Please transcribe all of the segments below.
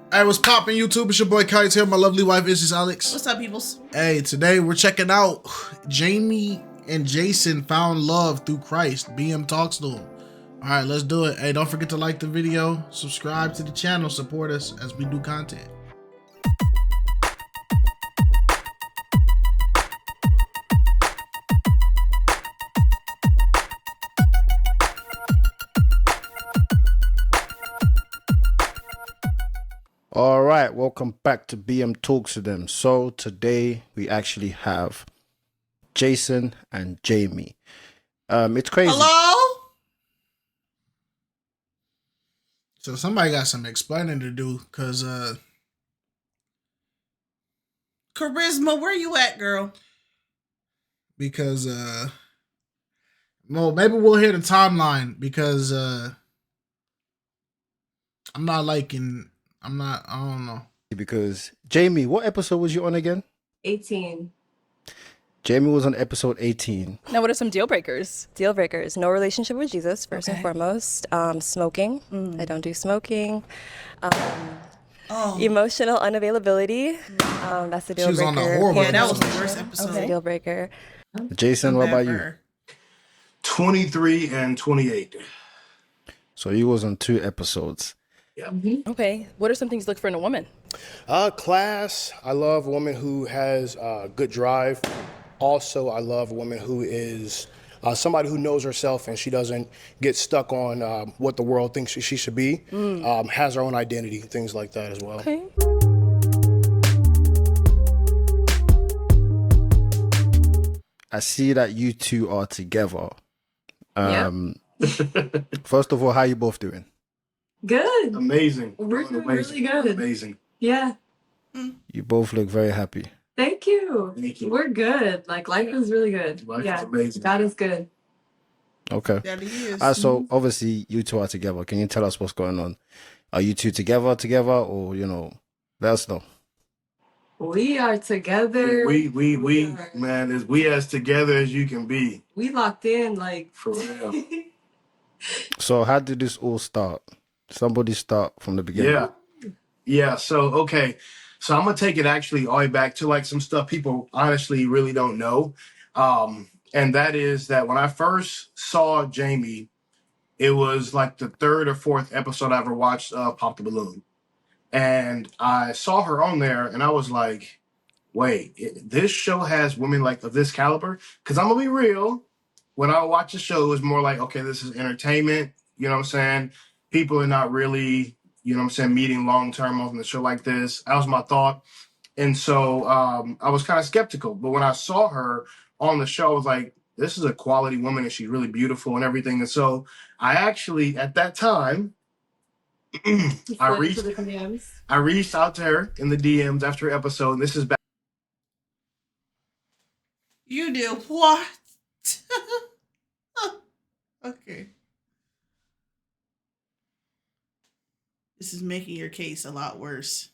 Hey, what's poppin' YouTube? It's your boy KiteZz here. My lovely wife is Alex. What's up, peoples? Hey, today we're checking out Jamie and Jason found love through Christ. BM talks to him. All right, let's do it. Hey, don't forget to like the video, subscribe to the channel, support us as we do content. All right, welcome back to BM Talks to Them. So today we actually have Jason and Jamie. It's crazy. Hello? So somebody got some explaining to do, cause Charisma, where you at, girl? because well, maybe we'll hear the timeline because I don't know. Because Jamie, what episode was you on again? 18. Jamie was on episode 18. Now, what are some deal breakers? Deal breakers. No relationship with Jesus, first and Okay. foremost. Smoking. I don't do smoking. Oh, Emotional unavailability. That's a deal She was breaker. on the horrible yeah, that was the episode. worst episode. That's a deal breaker. Jason, what about you? 23 and 28. So you was on 2 episodes. Okay. What are some things you look for in a woman? Class. I love a woman who has good drive. Also, I love a woman who is somebody who knows herself and she doesn't get stuck on what the world thinks she should be. Has her own identity, things like that as well. Okay. I see that you two are together. Yeah. First of all, how you both doing? Good. Amazing. We're doing Amazing. really good. Amazing. Yeah. You both look very happy. Thank you. Thank you. We're good. Like, life is really good. Life is yeah. amazing. God is good. Okay. That he is. So obviously you two are together. Can you tell us what's going on? Are you two together, or let us know. We are together. We man, as we as together as you can be. We locked in, like. For real. So how did this all start? Somebody start from the beginning. Yeah. So okay. So I'm gonna take it actually all the way back to like some stuff people honestly really don't know. And that is that when I first saw Jamie, it was like the 3rd or 4th episode I ever watched of Pop the Balloon. And I saw her on there and I was like, wait, this show has women like of this caliber? Because I'm gonna be real, when I watch the show, it was more like, okay, this is entertainment, you know what I'm saying? People are not really, you know what I'm saying, meeting long-term on the show like this. That was my thought. And so I was kind of skeptical. But when I saw her on the show, I was like, this is a quality woman and she's really beautiful and everything. And so I actually, at that time, I reached out to her in the DMs after her episode, and this is back. You do what? Okay. This is making your case a lot worse.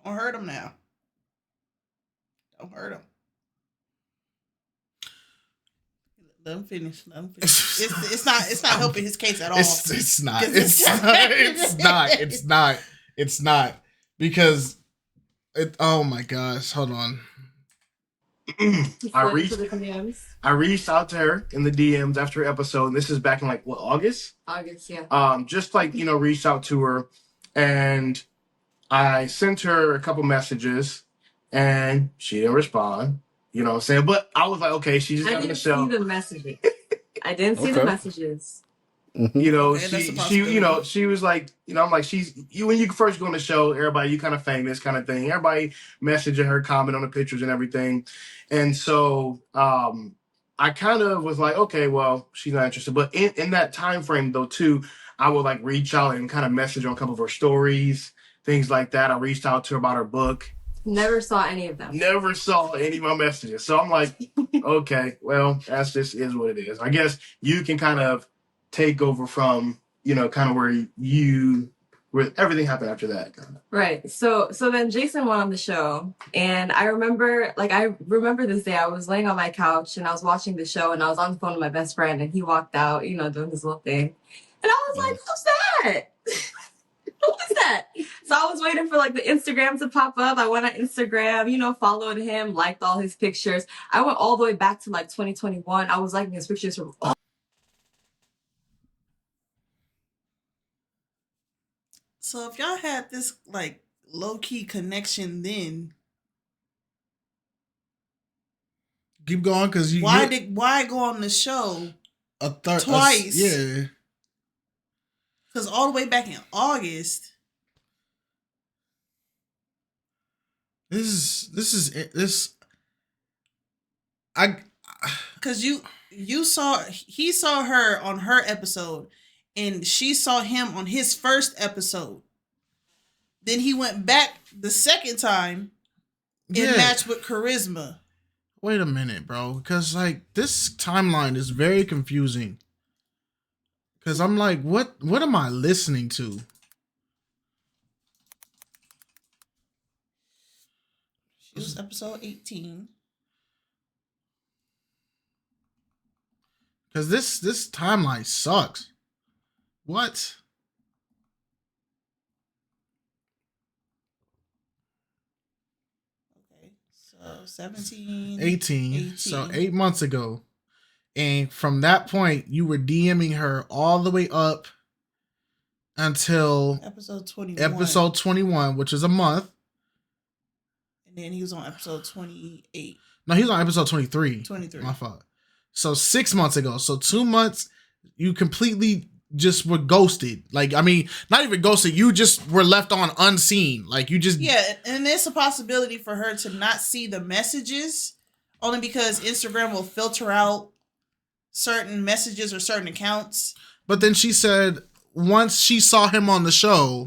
Don't hurt him now. Don't hurt him. Let him finish. It's not helping his case at all. It's not because oh my gosh, hold on. I reached out to her in the DMs after her episode, and this is back in like August? August, yeah. Just like, reached out to her, and I sent her a couple messages and she didn't respond. You know what I'm saying? But I was like, okay, she's just I having a didn't show. see the messages. I didn't see the messages. Okay, that's a possibility. She was like, I'm like, when you first go on the show, everybody, you kind of famous kind of thing. Everybody messaging her, comment on the pictures and everything. And so I kind of was like, okay, well, she's not interested. But in that time frame though, too, I would like reach out and kind of message on a couple of her stories, things like that. I reached out to her about her book. Never saw any of them. Never saw any of my messages. So I'm like, okay, well, that's just is what it is. I guess you can kind of takeover from, kind of where everything happened after that. Right. So then Jason went on the show, and I remember this day I was laying on my couch and I was watching the show, and I was on the phone with my best friend, and he walked out, doing his little thing, and I was like, "Who's that? Who is that?" So I was waiting for like the Instagram to pop up. I went on Instagram, followed him, liked all his pictures. I went all the way back to like 2021. I was liking his pictures from all. So if y'all had this like low key connection, then keep going, because why go on the show twice? Yeah, because all the way back in August. This. Because he saw her on her episode, and she saw him on his first episode. Then he went back the second time and matched with Charisma. Wait a minute, bro, because like this timeline is very confusing. Because I'm like, what am I listening to? It was episode 18. Because this timeline sucks. What? Okay, so 17. 18. So 8 months ago. And from that point, you were DMing her all the way up until episode 21. Episode 21, which is a month. And then he was on episode 28. No, he was on episode 23. 23. My fault. So 6 months ago. So 2 months, you completely just were ghosted. Like, I mean, not even ghosted. You just were left on unseen. Like, you just... Yeah, and there's a possibility for her to not see the messages, only because Instagram will filter out certain messages or certain accounts. But then she said, once she saw him on the show,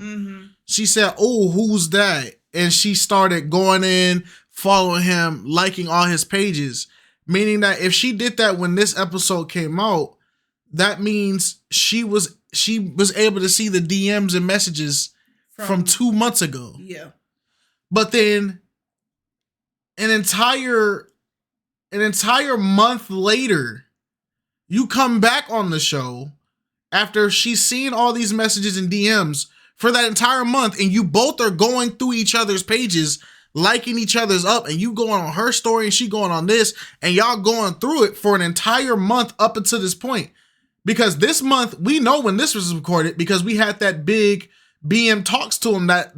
she said, "Oh, who's that?" And she started going in, following him, liking all his pages. Meaning that if she did that when this episode came out, that means she was able to see the DMs and messages from 2 months ago. Yeah. But then an entire month later, you come back on the show after she's seen all these messages and DMs for that entire month, and you both are going through each other's pages, liking each other's up, and you going on her story and she going on this, and y'all going through it for an entire month up until this point. Because this month, we know when this was recorded because we had that big BM talks to him that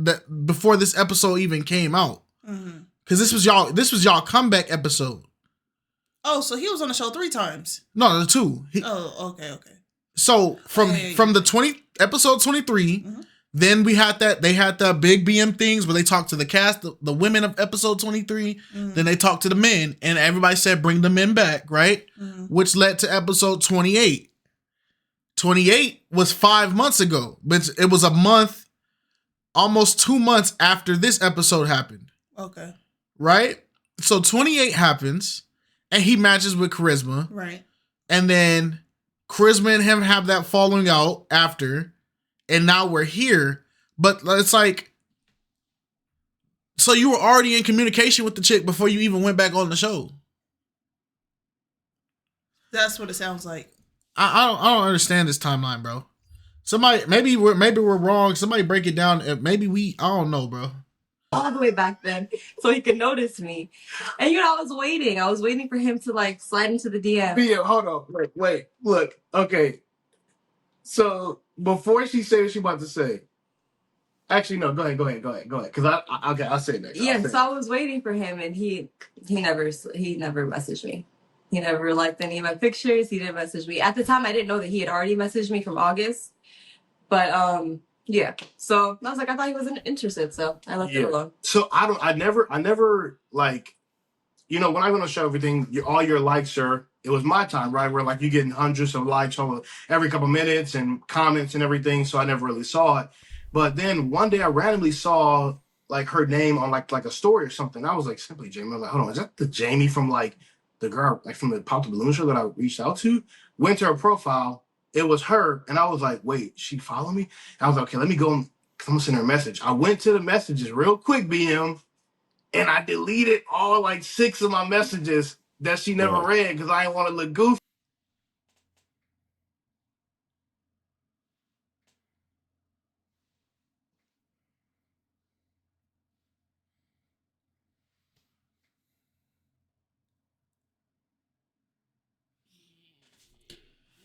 before this episode even came out. Because this was y'all comeback episode. Oh, so he was on the show 3 times. No, the 2. Okay. So from the episode 23, then they had the big BM things where they talked to the cast, the women of episode 23. Then they talked to the men, and everybody said bring the men back, right? Which led to episode 28. 28 was 5 months ago, but it was a month, almost 2 months after this episode happened. Okay. Right? So 28 happens, and he matches with Charisma. Right. And then Charisma and him have that falling out after, and now we're here. But it's like, so you were already in communication with the chick before you even went back on the show. That's what it sounds like. I don't understand this timeline, bro. Somebody, maybe we're wrong. Somebody break it down. I don't know, bro. All the way back then, so he could notice me. And I was waiting for him to like slide into the DM. Yeah, hold on. Wait, look. Okay. So before she said what she about to say, actually no, go ahead. Because I'll say it next. Yeah, so I was waiting for him, and he never messaged me. He never liked any of my pictures. He didn't message me. At the time, I didn't know that he had already messaged me from August. But yeah. So I was like, I thought he wasn't interested, so I left it alone. So I never like, when I went on show everything, all your likes it was my time, right? Where like you getting hundreds of likes over every couple minutes and comments and everything. So I never really saw it. But then one day I randomly saw like her name on like a story or something. I was like, Simply Jamie. I was like, hold on, is that the Jamie from like the girl like from the Pop the Balloon show that I reached out to? Went to her profile, it was her. And I was like, wait, she follow me? And I was like, okay, let me go. I'm gonna send her a message. I went to the messages real quick, BM, and I deleted all like 6 of my messages that she never read because I didn't want to look goofy.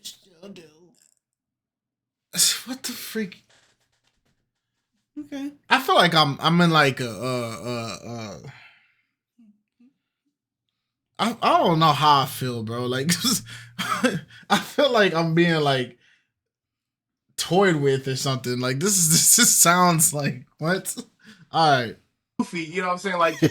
Still do. What the freak? Okay. I feel like I'm in like I don't know how I feel, bro. Like I feel like I'm being like toyed with or something. Like this just sounds like what? All right. Goofy, you know what I'm saying? Like he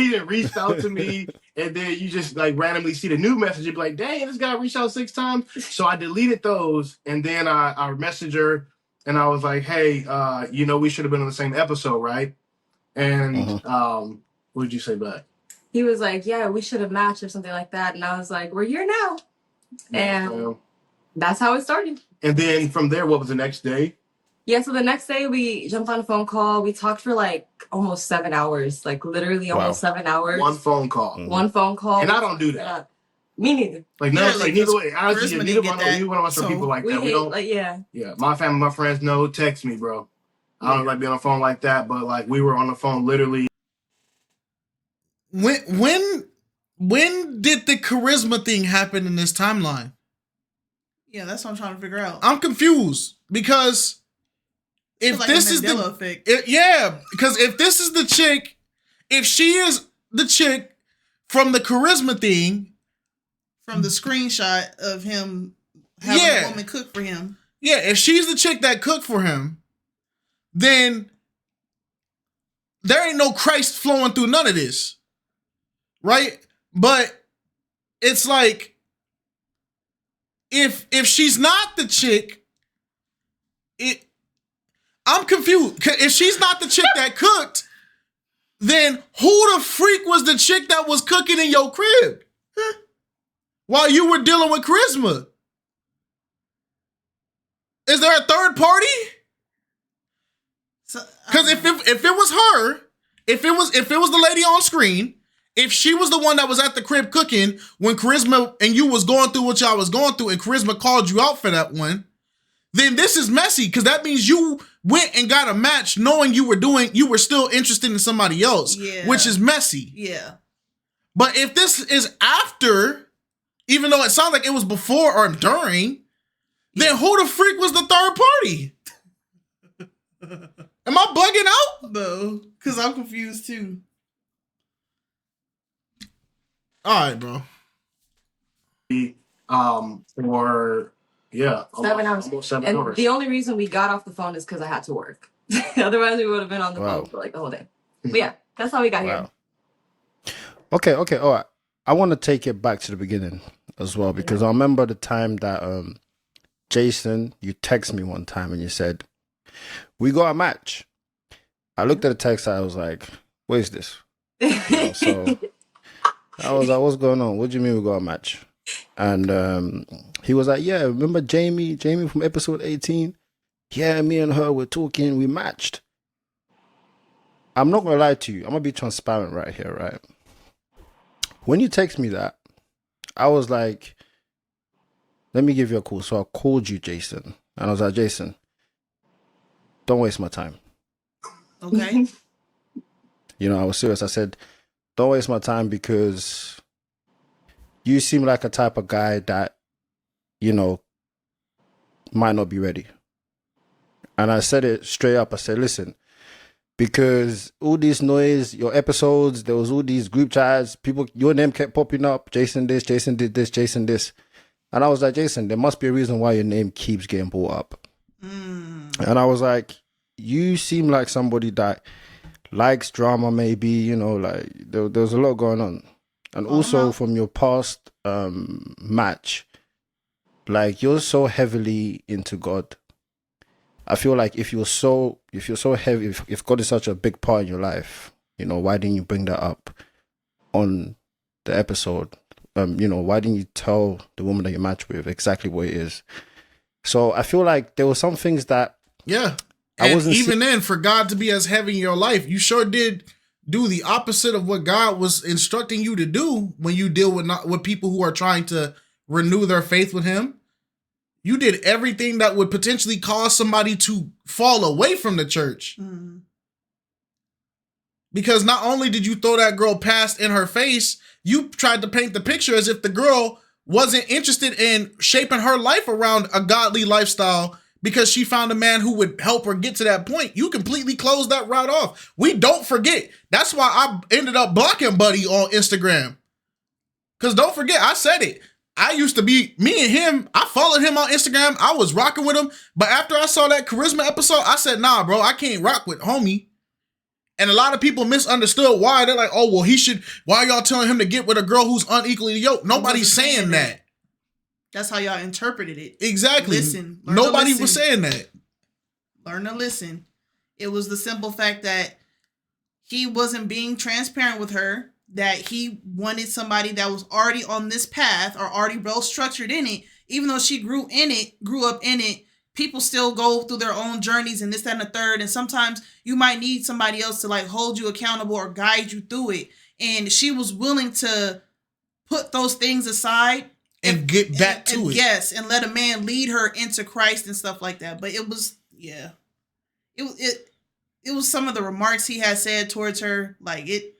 didn't reached out to me, and then you just like randomly see the new message. You'd be like, dang, this guy reached out 6 times. So I deleted those, and then I messaged her, and I was like, hey, we should have been on the same episode, right? And what did you say back? He was like, yeah, we should have matched or something like that. And I was like, we're here now. And that's how it started. And then from there, what was the next day? Yeah, so the next day we jumped on a phone call. We talked for like almost 7 hours, like literally almost 7 hours. One phone call. One phone call. And I don't do that. Me neither. Like, no, like neither way. Honestly, neither one of us are people like that. We don't. Like, yeah. Yeah, my family, my friends know. Text me, bro. I don't like being on the phone like that, but like we were on the phone literally. When did the charisma thing happen in this timeline? Yeah, that's what I'm trying to figure out. I'm confused because if like this is the effect. because if this is the chick, if she is the chick from the charisma thing, from the screenshot of him having a woman cook for him. Yeah, if she's the chick that cooked for him, then there ain't no Christ flowing through none of this. Right? But it's like if she's not the chick, I'm confused. If she's not the chick that cooked, then who the freak was the chick that was cooking in your crib while you were dealing with charisma? Is there a third party? Because if it was her, if it was the lady on screen, if she was the one that was at the crib cooking when Charisma and you was going through what y'all was going through and Charisma called you out for that one, then this is messy because that means you went and got a match knowing you were still interested in somebody else, which is messy. Yeah. But if this is after, even though it sounds like it was before or during, then who the freak was the third party? Am I bugging out? No, because I'm confused too. All right, bro. For 7 hours. Almost 7 and hours. The only reason we got off the phone is because I had to work. Otherwise, we would have been on the phone for like the whole day. But yeah, that's how we got here. Okay, all right. I want to take it back to the beginning as well because I remember the time that Jason, you texted me one time and you said, we got a match. I looked at the text, I was like, what is this? So I was like, what's going on? What do you mean we got a match? And he was like, yeah, remember Jamie from episode 18? Yeah, me and her were talking, we matched. I'm not going to lie to you. I'm going to be transparent right here, right? When you text me that, I was like, let me give you a call. So I called you, Jason. And I was like, Jason, don't waste my time. Okay. I was serious. I said, don't waste my time because you seem like a type of guy that, might not be ready. And I said it straight up. I said, listen, because all this noise, your episodes, there was all these group chats, people, your name kept popping up. Jason this, Jason did this, Jason this. And I was like, Jason, there must be a reason why your name keeps getting brought up. And I was like, you seem like somebody that likes drama, maybe, like there's a lot going on. And also from your past match, like you're so heavily into God. I feel like if you're so heavy, if God is such a big part in your life, why didn't you bring that up on the episode why didn't you tell the woman that you matched with exactly what it is? So I feel like there were some things that and even then, for God to be as heavy in your life, you sure did do the opposite of what God was instructing you to do when you deal with people who are trying to renew their faith with Him. You did everything that would potentially cause somebody to fall away from the church. Mm-hmm. Because not only did you throw that girl past in her face, you tried to paint the picture as if the girl wasn't interested in shaping her life around a godly lifestyle because she found a man who would help her get to that point. You completely closed that route off. We don't forget. That's why I ended up blocking Buddy on Instagram. Because don't forget, I said it. I used to be, me and him, I followed him on Instagram. I was rocking with him. But after I saw that Charisma episode, I said, nah, bro, I can't rock with homie. And a lot of people misunderstood why. They're like, oh, well, why are y'all telling him to get with a girl who's unequally yoked? Nobody's saying that. That's how y'all interpreted it. Exactly. Listen. Nobody was saying that. Learn to listen. It was the simple fact that he wasn't being transparent with her, that he wanted somebody that was already on this path or already well structured in it. Even though she grew up in it, people still go through their own journeys and this, that, and the third. And sometimes you might need somebody else to like hold you accountable or guide you through it. And she was willing to put those things aside and get back to it. Yes, and let a man lead her into Christ and stuff like that. But it was, it was some of the remarks he had said towards her, like it.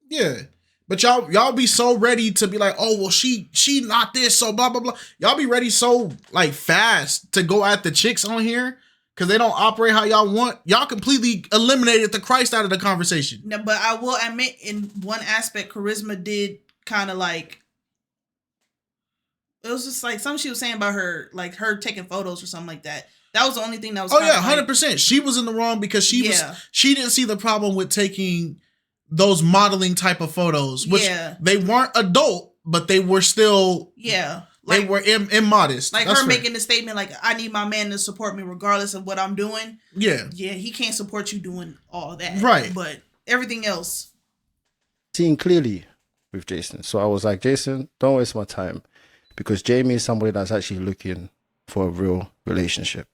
Yeah. But y'all be so ready to be like, oh, well, she not this, so blah, blah, blah. Y'all be ready so like fast to go at the chicks on here because they don't operate how y'all want. Y'all completely eliminated the Christ out of the conversation. No, but I will admit in one aspect, Charisma did kind of like, it was just like something she was saying about her, like her taking photos or something like that. That was the only thing that was. Oh yeah, 100%. She was in the wrong because she didn't see the problem with taking those modeling type of photos, which they weren't adult, but they were still they were immodest. Like her making the statement like, I need my man to support me regardless of what I'm doing. Yeah, he can't support you doing all that, right? But everything else, seeing clearly with Jason. So I was like, Jason, don't waste my time, because Jamie is somebody that's actually looking for a real relationship.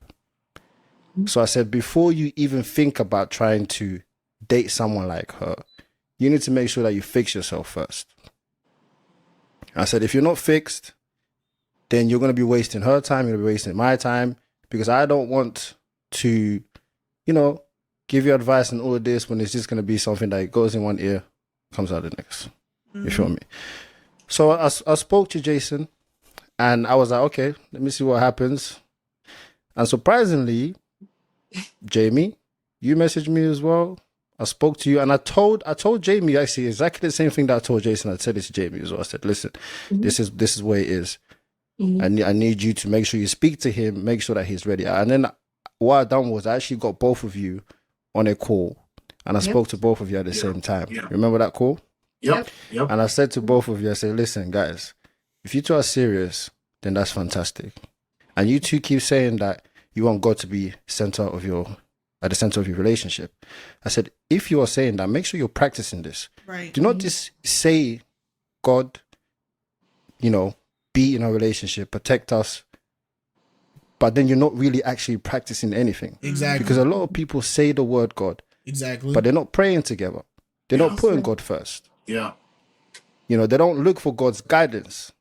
So I said, before you even think about trying to date someone like her, you need to make sure that you fix yourself first. I said, if you're not fixed, then you're going to be wasting her time, you're going to be wasting my time, because I don't want to, give you advice and all of this when it's just going to be something that goes in one ear, comes out the next. Mm-hmm. You feel me? So I spoke to Jason and I was like, okay, let me see what happens. And surprisingly, Jamie, you messaged me as well. I spoke to you and I told Jamie actually exactly the same thing that I told Jason. I said it to Jamie as well. I said, listen, this is where it is. Mm-hmm. I need you to make sure you speak to him, make sure that he's ready. And then what I done was I actually got both of you on a call and I spoke to both of you at the same time. Yeah. Remember that call? Yep. And I said to both of you, I said, listen, guys, if you two are serious, then that's fantastic. And you two keep saying that you want God to be at the center of your relationship. I said, if you are saying that, make sure you're practicing this. Right. Do not just say, God, be in a relationship, protect us, but then you're not really actually practicing anything. Exactly. Because a lot of people say the word God. Exactly. But they're not praying together. They're not putting God first. Yeah. They don't look for God's guidance.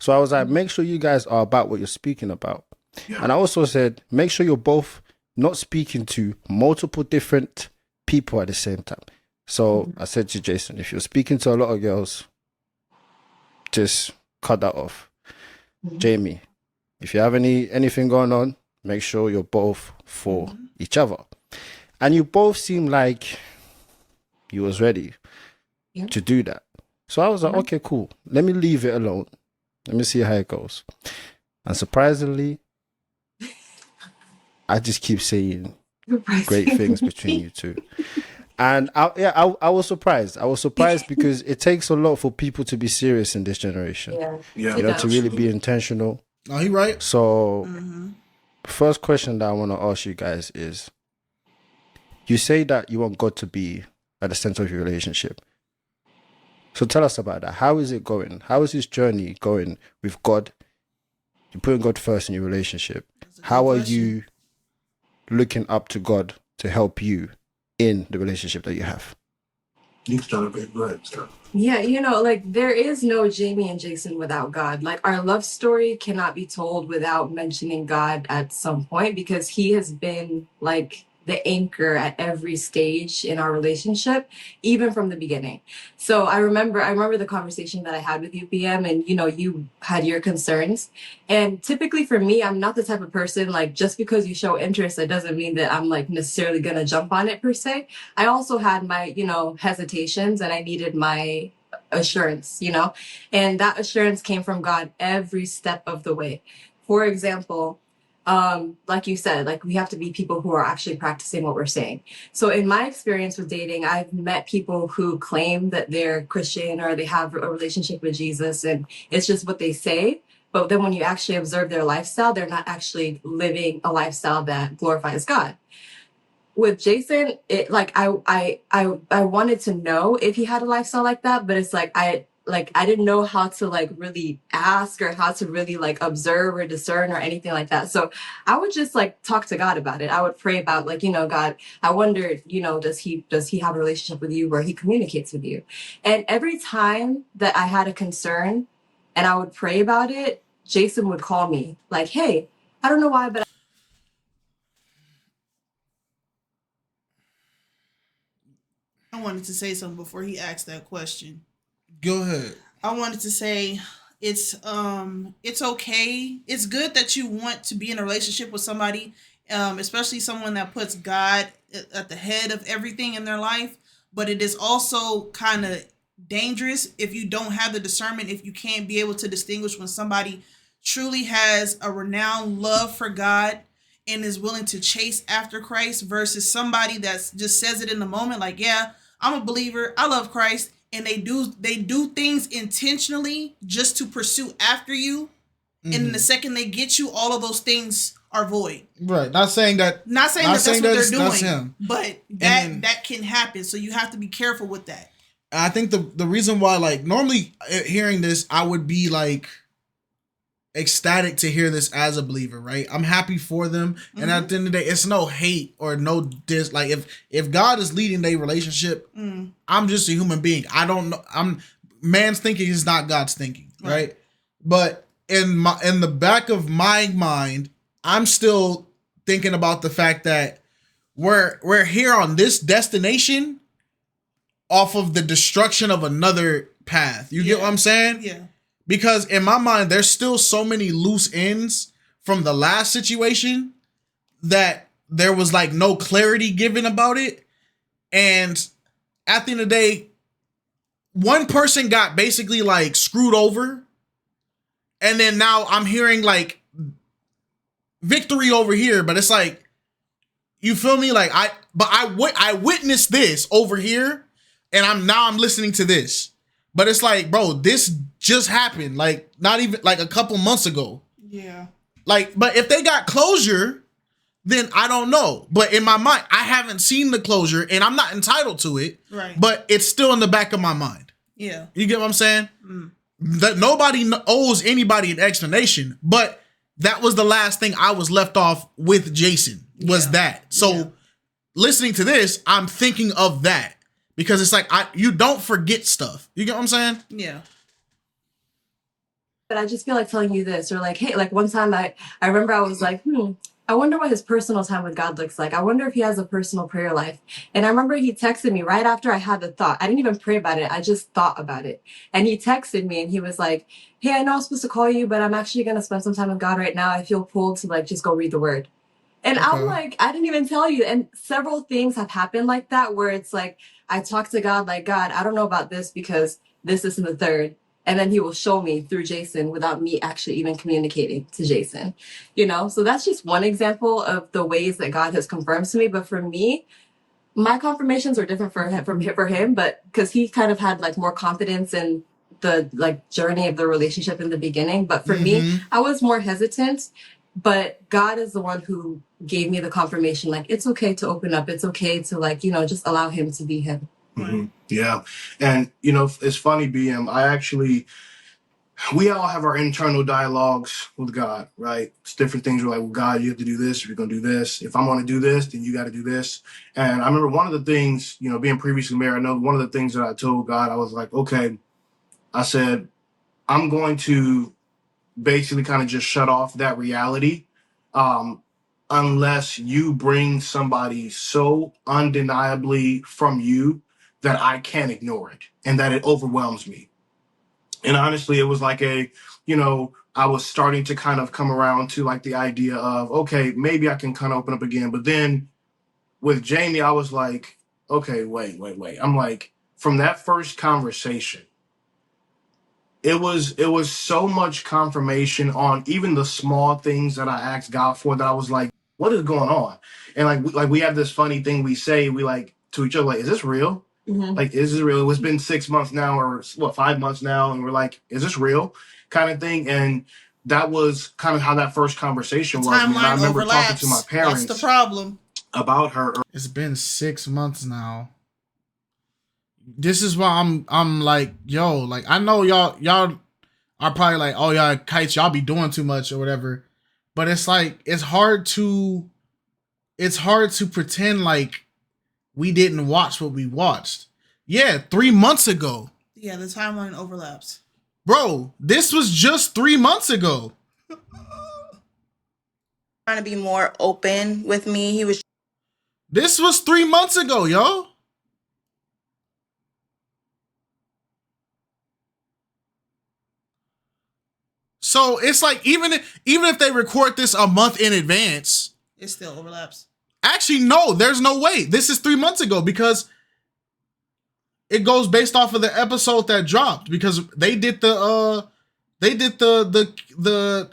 So I was like, make sure you guys are about what you're speaking about. Yeah. And I also said, make sure you're both not speaking to multiple different people at the same time. So I said to Jason, if you're speaking to a lot of girls, just cut that off. Jamie, if you have anything going on, make sure you're both for each other. And you both seem like you was ready to do that. So I was like, okay, cool. Let me leave it alone. Let me see how it goes. And surprisingly, I just keep saying great things between you two. And I was surprised. I was surprised because it takes a lot for people to be serious in this generation. Yeah. To really be intentional. Oh, he right. So, first question that I want to ask you guys is, you say that you want God to be at the center of your relationship. So tell us about that. How is it going? How is this journey going with God? You're putting God first in your relationship. How are you looking up to God to help you in the relationship that you have? You can start a bit. Go ahead, start. Yeah, like there is no Jamie and Jason without God. Like our love story cannot be told without mentioning God at some point, because he has been like the anchor at every stage in our relationship, even from the beginning. So I remember the conversation that I had with you, PM, and you had your concerns. And typically for me, I'm not the type of person, like, just because you show interest, that doesn't mean that I'm like necessarily gonna jump on it per se. I also had my, hesitations, and I needed my assurance, and that assurance came from God every step of the way. For example, like you said, like we have to be people who are actually practicing what we're saying. So in my experience with dating, I've met people who claim that they're Christian or they have a relationship with Jesus, and it's just what they say. But then when you actually observe their lifestyle, they're not actually living a lifestyle that glorifies God. With Jason, it like I wanted to know if he had a lifestyle like that, but it's like I didn't know how to like really ask or how to really like observe or discern or anything like that. So I would just like talk to God about it. I would pray about like, God, I wonder, does he have a relationship with you where he communicates with you? And every time that I had a concern and I would pray about it, Jason would call me like, hey, I don't know why, but I wanted to say something before he asked that question. Go ahead. I wanted to say it's okay. It's good that you want to be in a relationship with somebody, especially someone that puts God at the head of everything in their life. But it is also kind of dangerous if you don't have the discernment, if you can't be able to distinguish when somebody truly has a renowned love for God and is willing to chase after Christ versus somebody that just says it in the moment, like, yeah, I'm a believer, I love Christ, and they do things intentionally just to pursue after you. Mm-hmm. And the second they get you, all of those things are void. Right. Not saying that's what they're doing, but that can happen. So you have to be careful with that. I think the reason why, like, normally hearing this, I would be like ecstatic to hear this as a believer, right? I'm happy for them. Mm-hmm. And at the end of the day, it's no hate or no dis. Like if God is leading their relationship, I'm just a human being. I don't know. Man's thinking is not God's thinking, right? But in the back of my mind, I'm still thinking about the fact that we're here on this destination off of the destruction of another path. You get what I'm saying? Yeah. Because in my mind, there's still so many loose ends from the last situation that there was like no clarity given about it. And at the end of the day, one person got basically like screwed over. And then now I'm hearing like victory over here, but it's like, you feel me? Like I witnessed this over here, and I'm listening to this. But it's like, bro, this just happened, like not even like a couple months ago. Yeah. Like, but if they got closure, then I don't know. But in my mind, I haven't seen the closure, and I'm not entitled to it. Right. But it's still in the back of my mind. Yeah. You get what I'm saying? That nobody owes anybody an explanation, but that was the last thing I was left off with Jason, was that. So listening to this, I'm thinking of that. Because it's like, you don't forget stuff. You get what I'm saying? Yeah. But I just feel like telling you this, or like, hey, like one time I remember I was like, I wonder what his personal time with God looks like. I wonder if he has a personal prayer life. And I remember he texted me right after I had the thought. I didn't even pray about it. I just thought about it. And he texted me and he was like, hey, I know I'm supposed to call you, but I'm actually going to spend some time with God right now. I feel pulled to like, just go read the word. And I'm like, I didn't even tell you. And several things have happened like that, where it's like, I talk to God like, God, I don't know about this because this and the third. And then he will show me through Jason without me actually even communicating to Jason, So that's just one example of the ways that God has confirmed to me. But for me, my confirmations are different for him, but because he kind of had like more confidence in the like journey of the relationship in the beginning. But for me, I was more hesitant. But God is the one who gave me the confirmation, like, it's okay to open up. It's okay to like, just allow him to be him. Yeah. And, you know, it's funny, BM. We all have our internal dialogues with God, right? It's different things. We're like, well, God, you have to do this if you're going to do this. If I'm going to do this, then you got to do this. And I remember one of the things, you know, being previously married, I know one of the things that I told God, I was like, okay, I said, I'm going to basically kind of just shut off that reality, unless you bring somebody so undeniably from you that I can't ignore it and that it overwhelms me. And honestly, it was like you know, I was starting to kind of come around to like the idea of, okay, maybe I can kind of open up again. But then with Jamie, I was like, okay, wait. I'm like, from that first conversation, it was so much confirmation on even the small things that I asked God for that I was like, what is going on? And like we have this funny thing we say, we like to each other, like, is this real? Like, is this real? It's been 6 months now, or what, 5 months now, and we're like, is this real? Kind of thing. And that was kind of how that first conversation was. And I remember talking to my parents. That's the problem. About her. It's been 6 months now. This is why I'm like, yo, like, I know y'all are probably like, oh yeah, Kites, y'all be doing too much or whatever. But it's like, it's hard to pretend like we didn't watch what we watched. Yeah, 3 months ago. Yeah, the timeline overlaps. Bro, this was just 3 months ago. Trying to be more open with me. This was 3 months ago, yo. So it's like, even if they record this a month in advance, it still overlaps. Actually, no, there's no way. This is 3 months ago because it goes based off of the episode that dropped, because they did the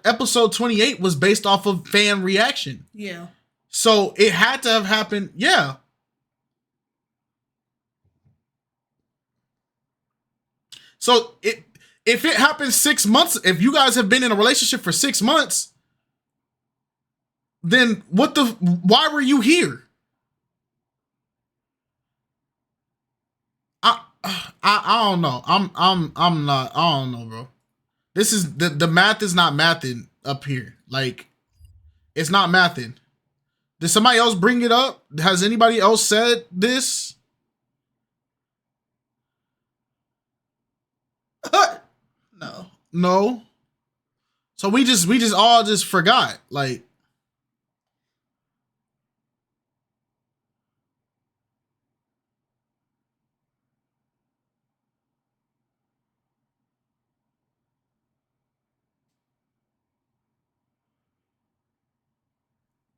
episode 28 was based off of fan reaction. Yeah. So it had to have happened. Yeah. So if it happened 6 months, if you guys have been in a relationship for 6 months, then why were you here? I don't know. I'm not, I don't know, bro. This is the math is not mathing up here. Like, it's not mathing. Did somebody else bring it up? Has anybody else said this? No. So we just all just forgot. Like,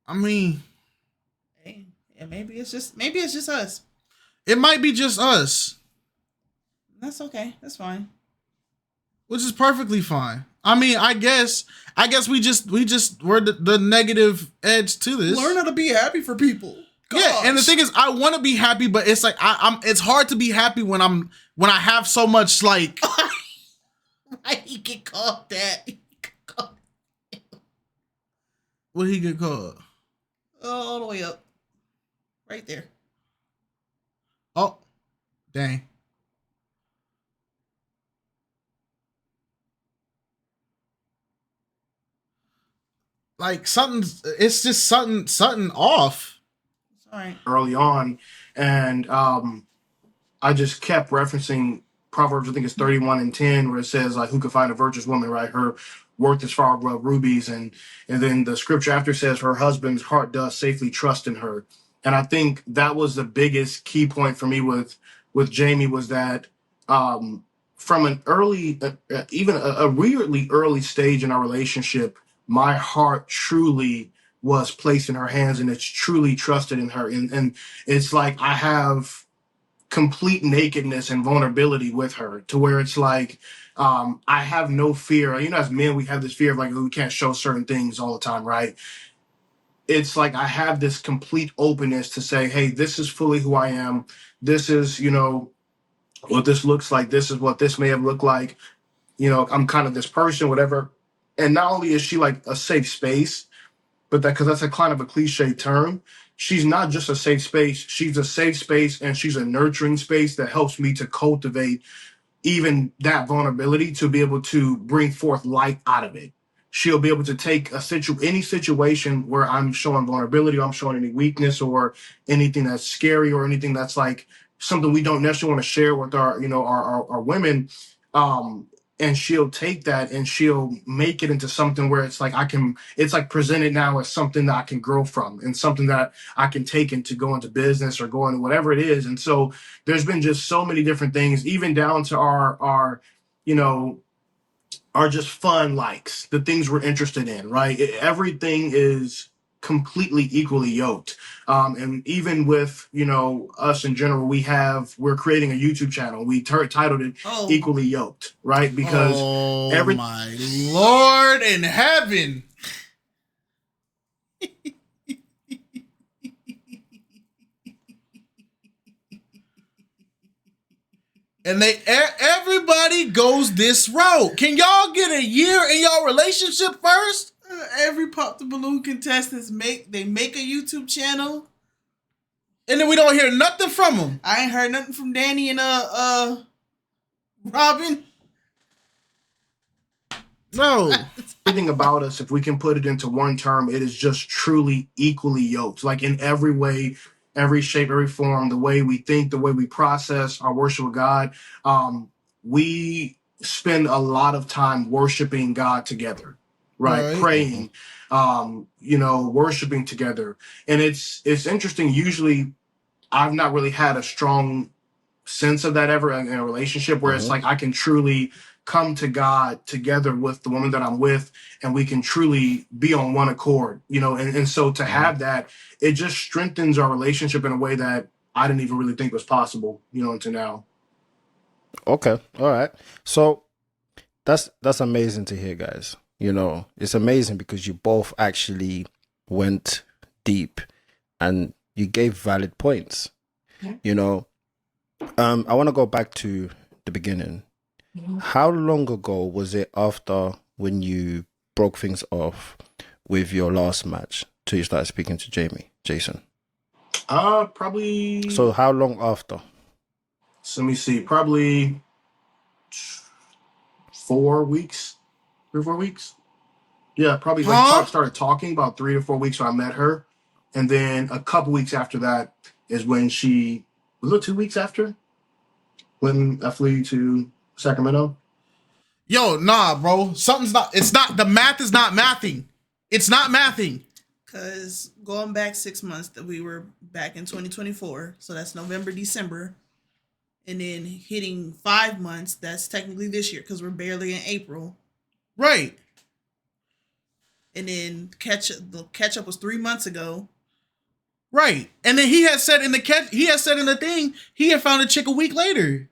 I mean, hey, yeah, maybe it's just us. It might be just us. That's okay. That's fine. Which is perfectly fine. I mean, I guess we just were the negative edge to this. Learn how to be happy for people. Gosh. Yeah, and the thing is, I want to be happy, but it's like it's hard to be happy when I have so much, like. Why he get called that? What he get called? All the way up, right there. Oh, dang. Like it's just something off. Sorry. Early on, and I just kept referencing Proverbs, I think it's 31:10, where it says, like, who can find a virtuous woman, right? Her worth is far above rubies. And then the scripture after says her husband's heart does safely trust in her. And I think that was the biggest key point for me with Jamie, was that from an early, even a weirdly early stage in our relationship, my heart truly was placed in her hands, and it's truly trusted in her. And it's like I have complete nakedness and vulnerability with her, to where it's like I have no fear. You know, as men, we have this fear of, like, we can't show certain things all the time, right? It's like I have this complete openness to say, hey, this is fully who I am. This is, you know, what this looks like. This is what this may have looked like. You know, I'm kind of this person, whatever. And not only is she like a safe space, but because that's a kind of a cliche term, she's not just a safe space. She's a safe space, and she's a nurturing space that helps me to cultivate even that vulnerability to be able to bring forth light out of it. She'll be able to take any situation where I'm showing vulnerability, or I'm showing any weakness, or anything that's scary, or anything that's like something we don't necessarily want to share with our, our women. And she'll take that and she'll make it into something where it's like it's like presented now as something that I can grow from, and something that I can take into go into business or go into whatever it is. And so there's been just so many different things, even down to our are just fun likes, the things we're interested in, right? Everything is completely equally yoked. And even with, us in general, we're creating a YouTube channel. We titled it Equally Yoked, right? Because my Lord in heaven. And everybody goes this route. Can y'all get a year in y'all relationship first? Every Pop the Balloon contestants make a YouTube channel, and then we don't hear nothing from them. I ain't heard nothing from Danny and Robin. No. Everything about us, if we can put it into one term, it is just truly equally yoked. Like in every way, every shape, every form, the way we think, the way we process our worship of God. We spend a lot of time worshiping God together, right? Praying, worshiping together. And it's interesting. Usually I've not really had a strong sense of that ever in a relationship where it's like I can truly come to God together with the woman that I'm with, and we can truly be on one accord, and so to have that, it just strengthens our relationship in a way that I didn't even really think was possible, until now. Okay. All right. So that's amazing to hear, guys. It's amazing because you both actually went deep and you gave valid points. I want to go back to the beginning. How long ago was it after when you broke things off with your last match till you started speaking to Jason? Probably. So how long after? So let me see. Probably 4 weeks, 3 or 4 weeks. Yeah, probably started talking about 3 to 4 weeks when I met her, and then a couple weeks after that is when was it 2 weeks after when I flew to Sacramento? Yo, nah, bro. The math is not mathing. It's not mathing. Because going back 6 months, that we were back in 2024. So that's November, December. And then hitting 5 months, that's technically this year because we're barely in April. Right. And then the catch up was 3 months ago. Right. And then he had said in the thing, he had found a chick a week later.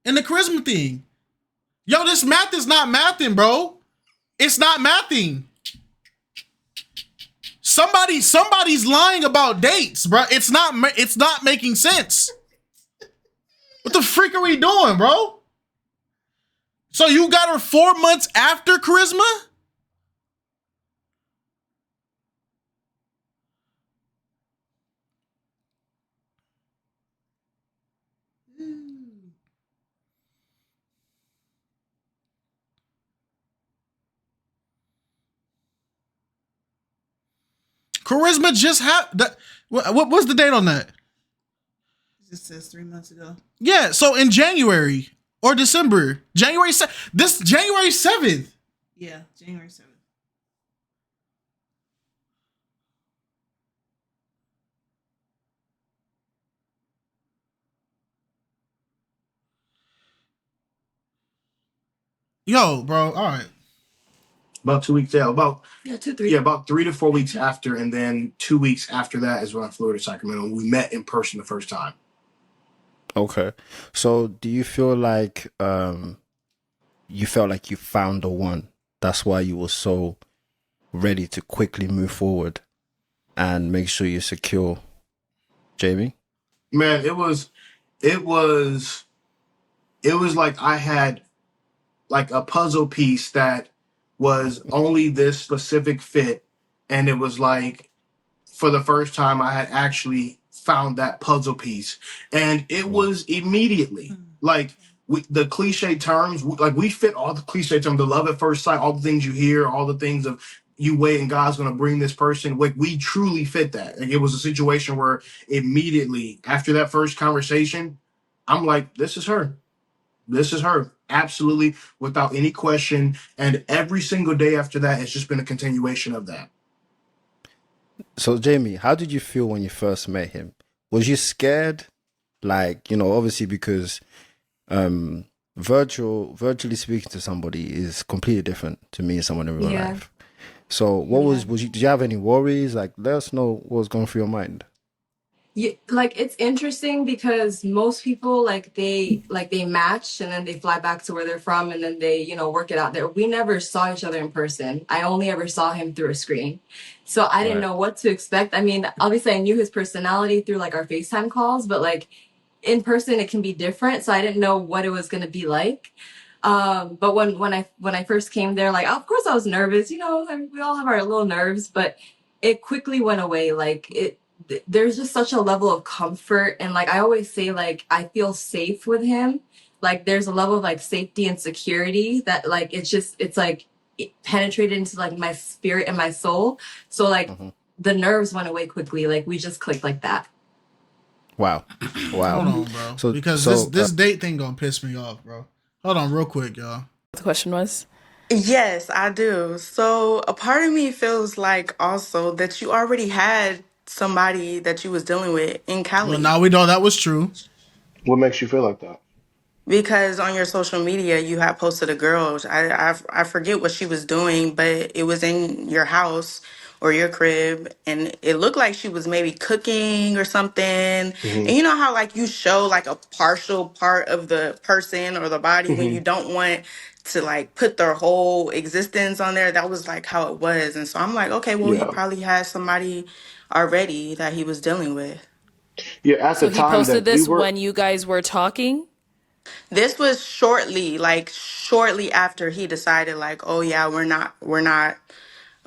In the charisma thing. Yo, this math is not mathing, bro. It's not mathing. Somebody's lying about dates, bro. It's not making sense. What the freak are we doing, bro? So you got her 4 months after charisma? Charisma just what was the date on that? It just says 3 months ago. Yeah, so in January or December. January 7th. Yeah, January 7th. Yo, bro, all right. About 2 weeks, about 3. Yeah, about 3 to 4 weeks after, and then 2 weeks after that is when I flew to Sacramento. We met in person the first time. Okay, so do you feel like you felt like you found the one? That's why you were so ready to quickly move forward and make sure you secure Jamie? Man, it was like I had like a puzzle piece that was only this specific fit, And it was like, for the first time, I had actually found that puzzle piece. And it was immediately like the cliche terms, like we fit all the cliche terms, the love at first sight, all the things you hear, all the things of you wait and God's going to bring this person. Like we truly fit that. Like it was a situation where immediately after that first conversation, I'm like, this is her. This is her. Absolutely, without any question. And every single day after that, it's just been a continuation of that. So, Jamie, how did you feel when you first met him? Was you scared? Like, you know, obviously because virtually speaking to somebody is completely different to me and someone in real life. So what did you have any worries? Like, let us know what was going through your mind. Yeah, like it's interesting because most people they match and then they fly back to where they're from and then they, you know, work it out there. We never saw each other in person. I only ever saw him through a screen. So I didn't know what to expect. I mean, obviously I knew his personality through like our FaceTime calls, but like in person it can be different. So I didn't know what it was going to be like. But when I first came there, like, of course I was nervous, you know, I mean, we all have our little nerves, but it quickly went away. Like there's just such a level of comfort. And like, I always say, like, I feel safe with him. Like there's a level of like safety and security that like, it's like it penetrated into like my spirit and my soul. So like the nerves went away quickly. Like we just clicked like that. Wow. Hold on, bro. Because this date thing gonna piss me off, bro. Hold on real quick, y'all. The question was? Yes, I do. So a part of me feels like also that you already had somebody that you was dealing with in Well, Cali. now we know that was true. What makes you feel like that? Because on your social media, you had posted a girl. I forget what she was doing, but it was in your house or your crib, and it looked like she was maybe cooking or something. And you know how like you show like a partial part of the person or the body when you don't want to like put their whole existence on there. That was like how it was, and so I'm like, okay, well, he Yeah. probably had somebody already that he was dealing with. Yeah, at So the he time posted that we this were, when you guys were talking? This was shortly after he decided like, oh yeah, we're not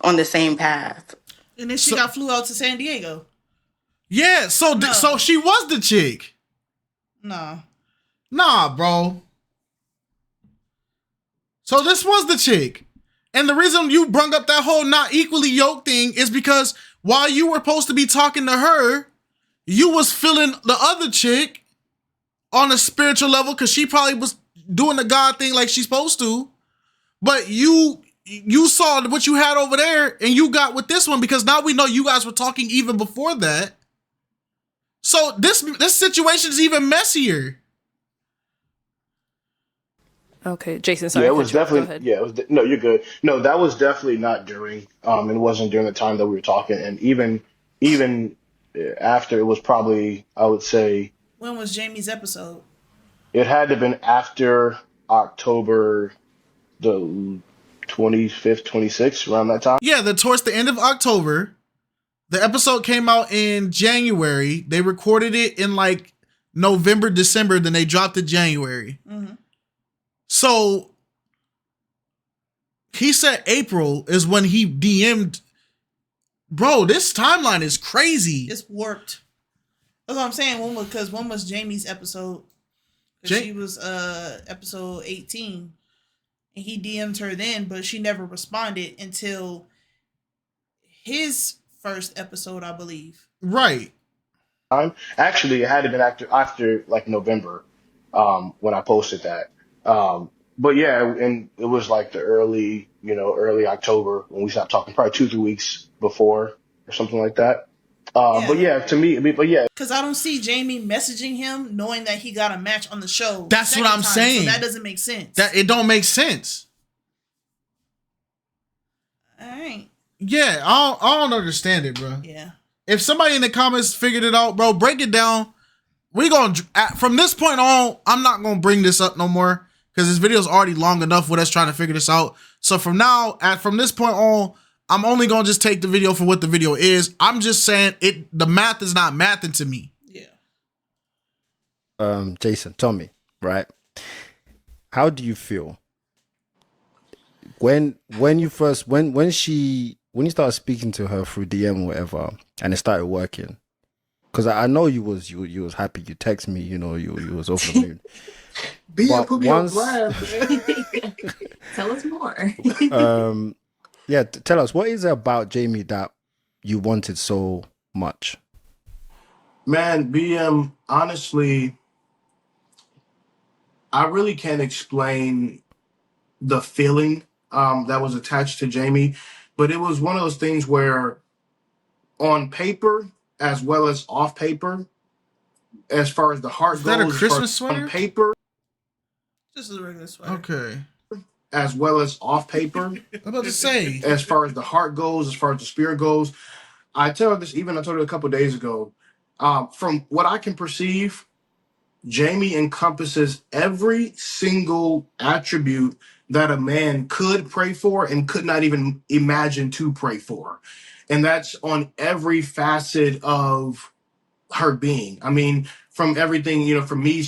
on the same path. And then she got flew out to San Diego. Yeah, so she was the chick. No. Nah, bro. So this was the chick. And the reason you brung up that whole not equally yoked thing is because while you were supposed to be talking to her, you was feeling the other chick on a spiritual level because she probably was doing the God thing like she's supposed to. But you saw what you had over there and you got with this one because now we know you guys were talking even before that. So this situation is even messier. Okay, Jason, sorry. yeah, it was Go definitely, ahead. yeah, it was, no, you're good. No, that was definitely not during, it wasn't during the time that we were talking. And even after, it was probably, I would say, When was Jamie's episode? it had to have been after October the 25th, 26th, around that time. Yeah, towards the end of October. The episode came out in January. They recorded it in like November, December, then they dropped it January. So he said April is when he DM'd. Bro, this timeline is crazy. It's warped. That's what I'm saying. When was Jamie's episode? She was episode 18. And he DM'd her then, but she never responded until his first episode, I believe. Right. Actually, it had to have been after like November, when I posted that. But yeah, and it was like the early October when we stopped talking, probably 2-3 weeks before or something like that. But yeah, to me, because I don't see Jamie messaging him knowing that he got a match on the show. That's what I'm saying. So that doesn't make sense. That it don't make sense. All right. Yeah, I don't understand it, bro. Yeah. If somebody in the comments figured it out, bro, break it down. We gonna from this point on, I'm not gonna bring this up no more because this video is already long enough with us trying to figure this out. So from this point on, I'm only gonna just take the video for what the video is. I'm just saying the math is not mathing to me. Yeah. Jason, tell me, right? How do you feel when started speaking to her through DM or whatever, and it started working, because I know you was happy. You text me, you was over the moon. BM But put me on once, blast, man. Tell us more. yeah, tell us, what is it about Jamie that you wanted so much? Man, BM, honestly, I really can't explain the feeling that was attached to Jamie, but it was one of those things where on paper as well as off paper, as far as the heart Is that a goes, as far Christmas as sweater? on paper Just a regular sweater. Okay. as well as off paper, I'm about to say. as far as the heart goes, as far as the spirit goes. I tell her this, even I told her a couple of days ago. From what I can perceive, Jamie encompasses every single attribute that a man could pray for and could not even imagine to pray for. And that's on every facet of her being. I mean, from everything, for me,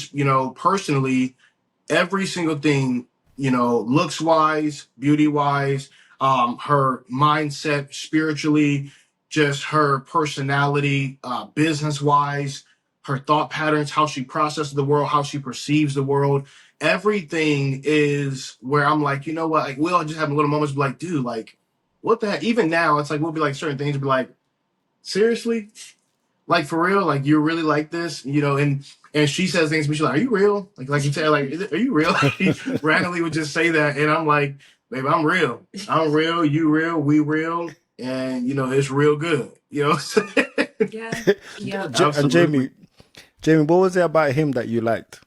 personally, every single thing, looks wise, beauty wise, her mindset spiritually, just her personality, business wise, her thought patterns, how she processes the world, how she perceives the world. Everything is where I'm like, you know what? Like, we'll just have little moments, be like, dude, like, what the heck? Even now, it's like we'll be like certain things, be like, seriously, like for real, like you're really like this, and she says things to me, she's like, are you real? Like you tell, like, are you real? She randomly would just say that, and I'm like, baby, I'm real, you real, we real, and it's real good, Yeah. Yeah. And Jamie, what was it about him that you liked?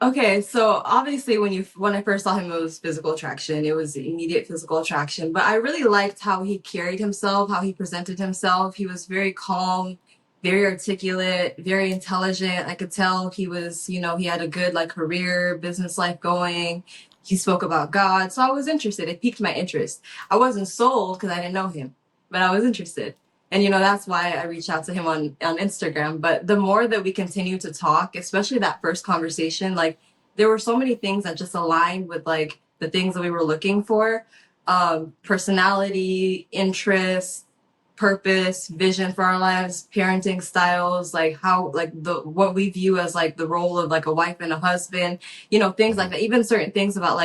Okay, so obviously when I first saw him, it was physical attraction. It was immediate physical attraction. But I really liked how he carried himself, how he presented himself. He was very calm, very articulate, very intelligent. I could tell he was, he had a good career, business life going. He spoke about God. So I was interested. It piqued my interest. I wasn't sold because I didn't know him, but I was interested. And, that's why I reached out to him on Instagram. But the more that we continue to talk, especially that first conversation, there were so many things that just aligned with the things that we were looking for. Personality, interests, purpose, vision for our lives, parenting styles, what we view as the role of a wife and a husband, things like that. Even certain things about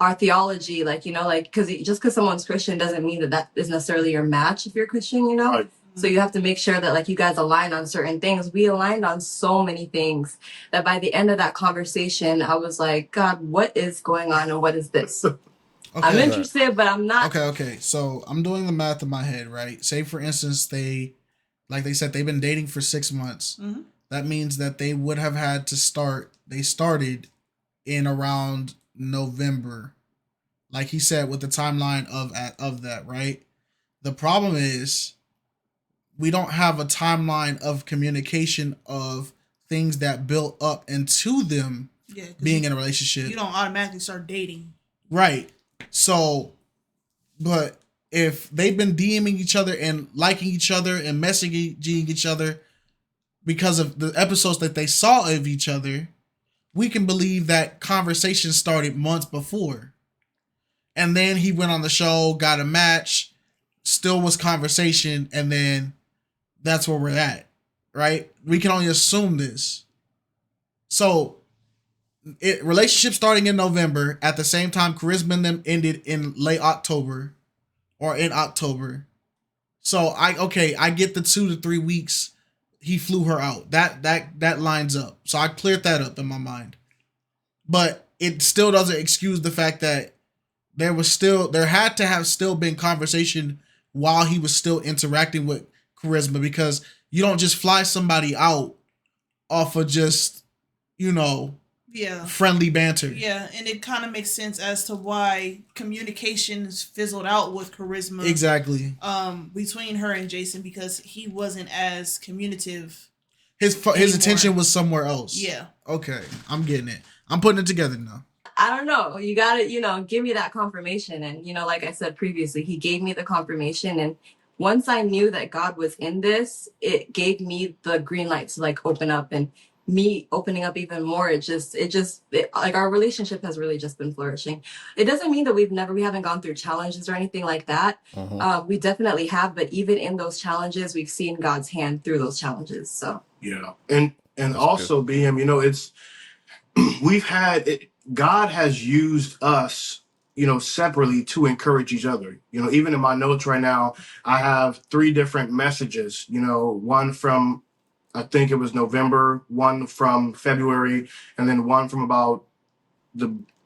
our theology, because someone's Christian doesn't mean that is necessarily your match if you're Christian, Right. So you have to make sure that you guys align on certain things. We aligned on so many things that by the end of that conversation, I was like, God, what is going on and what is this? Okay. I'm interested, but I'm not. Okay. So I'm doing the math in my head, right? Say for instance, they said, they've been dating for 6 months. Mm-hmm. That means that they would have had to they started in around November, like he said, with the timeline of that, right? The problem is we don't have a timeline of communication of things that built up into them being in a relationship. You don't automatically start dating. Right. So, but if they've been DMing each other and liking each other and messaging each other because of the episodes that they saw of each other, we can believe that conversation started months before. And then he went on the show, got a match, still was conversation, and then that's where we're at, right? We can only assume this. So, relationship starting in November, at the same time Charisma and them ended in late October or in October. So I get the 2 to 3 weeks he flew her out. That lines up. So I cleared that up in my mind. But it still doesn't excuse the fact that there had to have still been conversation while he was still interacting with Charisma, because you don't just fly somebody out off of just, friendly banter. Yeah, and it kind of makes sense as to why communications fizzled out with Charisma. Exactly. Between her and Jason, because he wasn't as communicative. His attention was somewhere else. Yeah. Okay, I'm getting it. I'm putting it together now. I don't know. You gotta, give me that confirmation. And, like I said previously, he gave me the confirmation. And once I knew that God was in this, it gave me the green light to open up and me opening up even more, like our relationship has really just been flourishing. It doesn't mean that we haven't gone through challenges or anything like that. We definitely have, but even in those challenges, we've seen God's hand through those challenges. So Yeah. And also, BM, you know, it's we've had it, God has used us, you know, separately to encourage each other. You know, even in my notes right now, I have 3 different messages, you know, one from, I think it was November, one from February, and then one from about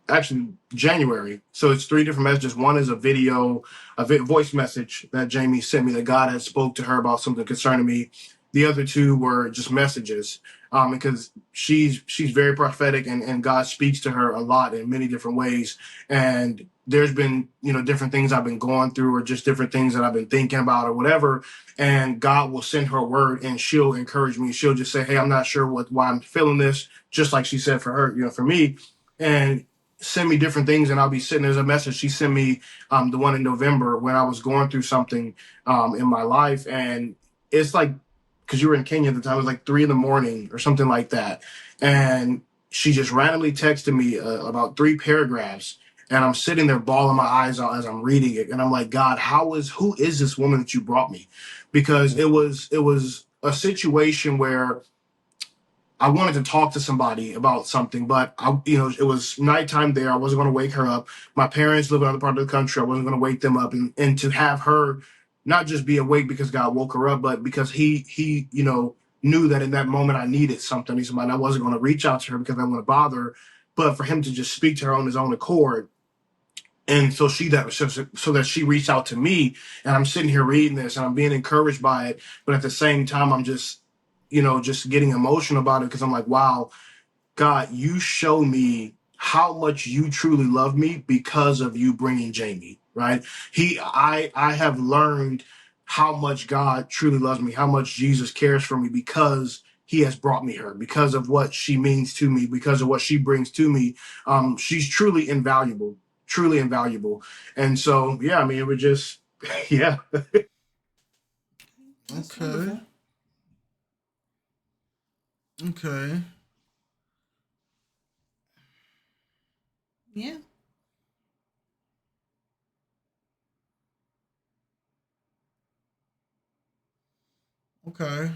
actually January. So it's 3 different messages. One is a video, voice message that Jamie sent me that God had spoke to her about something concerning me. The other 2 were just messages, because she's very prophetic, and God speaks to her a lot in many different ways. And there's been, you know, different things I've been going through, or just different things that I've been thinking about or whatever. And God will send her a word, and she'll encourage me. She'll just say, hey, I'm not sure why I'm feeling this, just like she said for her, you know, for me. And send me different things, and I'll be sitting. There's a message she sent me, the one in November, when I was going through something in my life, and it's like, because you were in Kenya at the time, it was like 3 a.m. or something like that, and she just randomly texted me about 3 paragraphs, and I'm sitting there bawling my eyes out as I'm reading it, and I'm like, God, who is this woman that you brought me? Because it was a situation where I wanted to talk to somebody about something, but it was nighttime there. I wasn't going to wake her up. My parents live in another part of the country. I wasn't going to wake them up, and to have her not just be awake because God woke her up, but because he knew that in that moment I needed something. He said, I wasn't going to reach out to her because I didn't want to bother her, but for him to just speak to her on his own accord. And so that she reached out to me, and I'm sitting here reading this, and I'm being encouraged by it. But at the same time, I'm just getting emotional about it, because I'm like, wow, God, you show me how much you truly love me because of you bringing Jamie, right? I have learned how much God truly loves me, how much Jesus cares for me, because he has brought me her, because of what she means to me, because of what she brings to me. She's truly invaluable. And so, yeah, I mean, it would just, yeah. Okay. Okay. Yeah. Okay.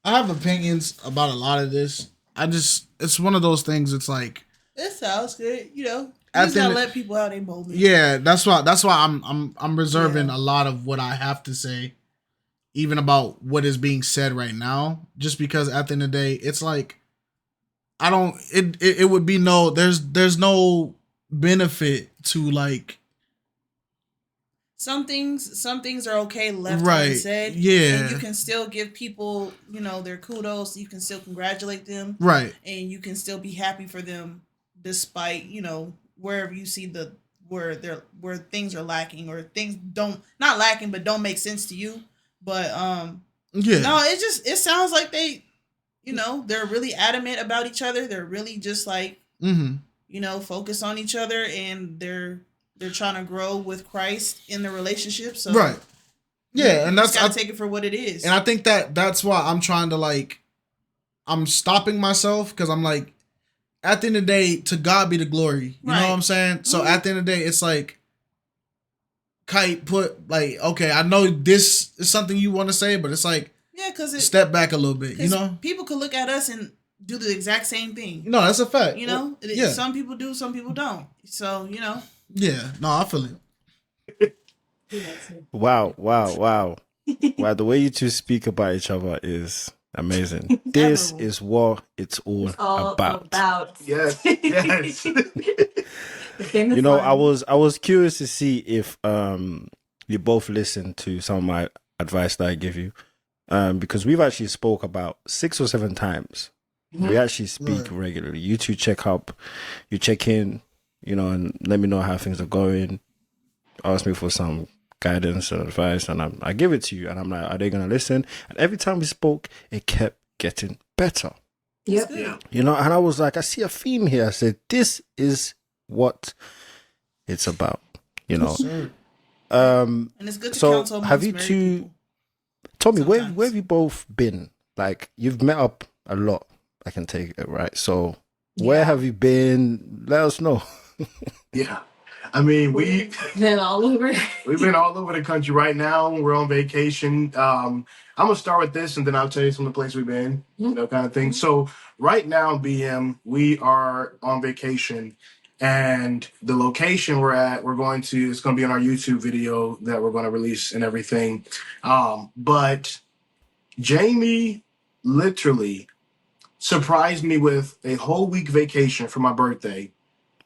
I have opinions about a lot of this. It's one of those things. It's like, it sounds good, you know. You At just the gotta end- let people out their moment. yeah, that's why I'm reserving Yeah. a lot of what I have to say, even about what is being said right now, just because at the end of the day, it's like, I don't. It would be no. There's no benefit to like. Some things are okay left Right. unsaid. Yeah. And you can still give people, their kudos. You can still congratulate them. Right. And you can still be happy for them despite, wherever you see where things are lacking, or things not lacking, but don't make sense to you. But Yeah. no, it sounds like they, they're really adamant about each other. They're really just like, focus on each other, and they're trying to grow with Christ in the relationship. So Right. Yeah, and that's gotta take it for what it is. And I think that's why I'm trying to I'm stopping myself, because I'm like, at the end of the day, to God be the glory. You know what I'm saying? So at the end of the day, it's like, Kite put okay, I know this is something you want to say, but it's like, yeah, because step back a little bit. People could look at us and do the exact same thing. No, that's a fact. Yeah. Some people do, some people don't. So Yeah, no, I feel it. Wow. Wow, the way you two speak about each other is amazing. This is what it's all about. Yes. I was curious to see if you both listened to some of my advice that I give you, because we've actually spoke about 6 or 7 times. We actually speak regularly. You two check up, you check in, and let me know how things are going. Ask me for some guidance and advice, and I give it to you, and I'm like, are they gonna listen? And every time we spoke, it kept getting better. Yep. And I was like, I see a theme here. I said, this is what it's about. and it's good to so counsel amongst have you married two people. Tommy, where Sometimes. have you both been? Like, you've met up a lot. I can take it, right? So where have you been? Let us know. Yeah. I mean, we've Been all over. been all over the country right now. We're on vacation. I'm gonna start with this, and then I'll tell you some of the places we've been, kind of thing. So right now, BM, we are on vacation, and the location we're at, it's gonna be on our YouTube video that we're gonna release and everything. But Jamie literally surprised me with a whole week vacation for my birthday.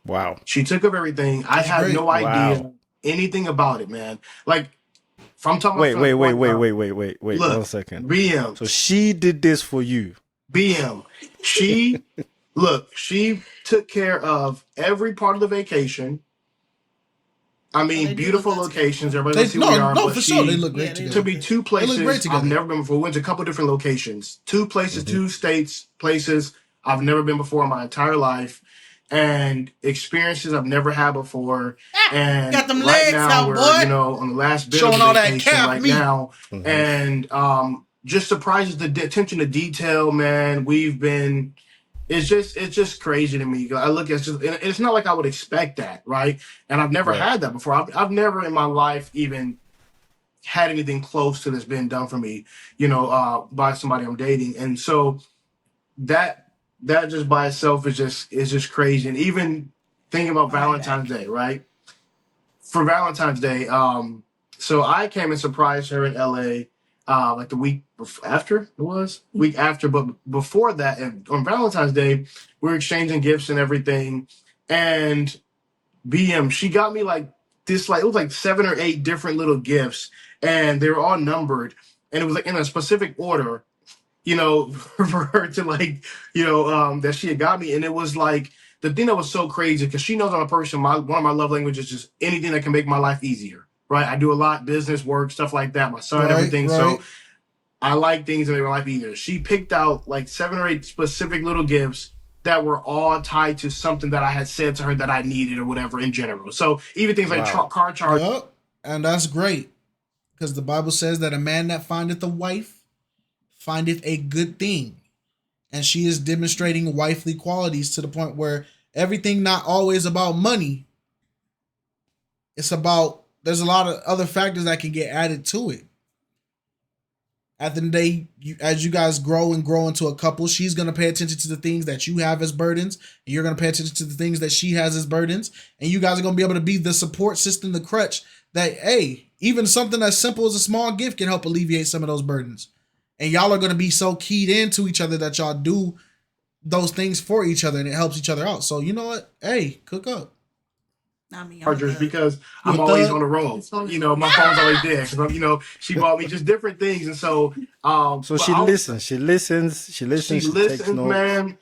Wow. She took up everything. I had great. no idea Wow. anything about it, man. Like, if I'm talking Wait, about wait, Look, 1 second. BM, So she did this for you. BM. She took care of every part of the vacation. I mean, they do beautiful look good locations. together. Everybody see where we are. No, but for she sure. They look great Yeah, they together. took me two They look great places together. I've never been before. We went to a couple different locations. 2 places, 2 states, places I've never been before in my entire life. And experiences I've never had before. And Got them right legs now out, we're, boy. on the last bit Showing of all the that vacation calf right meat. now. Mhm. And just surprises the attention to detail, man. It's just crazy to me. I look at it's not like I would expect that, right? And I've never Right. had that before. I've never in my life even had anything close to this being done for me, by somebody I'm dating. And so that just by itself is just crazy. And even thinking about Valentine's Day, right? For Valentine's Day, so I came and surprised her in LA like the week after it was week after, but before that, and on Valentine's Day, we were exchanging gifts and everything. And BM, she got me like this, like it was like 7 or 8 different little gifts, and they were all numbered, and it was like in a specific order, for her to like, that she had got me. And it was like the thing that was so crazy because she knows I'm a person. One of my love languages is just anything that can make my life easier. Right, I do a lot, business, work, stuff like that. My son, everything. So I like things that make my life easier. She picked out like 7 or 8 specific little gifts that were all tied to something that I had said to her that I needed or whatever in general. So even things like Wow. car charge. Yep. And that's great. Because the Bible says that a man that findeth a wife findeth a good thing. And she is demonstrating wifely qualities to the point where everything not always about money. It's about, there's a lot of other factors that can get added to it. At the end of the day, as you guys grow and grow into a couple, she's going to pay attention to the things that you have as burdens. And you're going to pay attention to the things that she has as burdens. And you guys are going to be able to be the support system, the crutch that, hey, even something as simple as a small gift can help alleviate some of those burdens. And y'all are going to be so keyed into each other that y'all do those things for each other and it helps each other out. So you know what? Hey, cook up. Not me. Chargers because I'm You're always thug. on the road. My phone's always there. So, she bought me just different things. And so, So but she listens. She listens. she She takes listens, notes.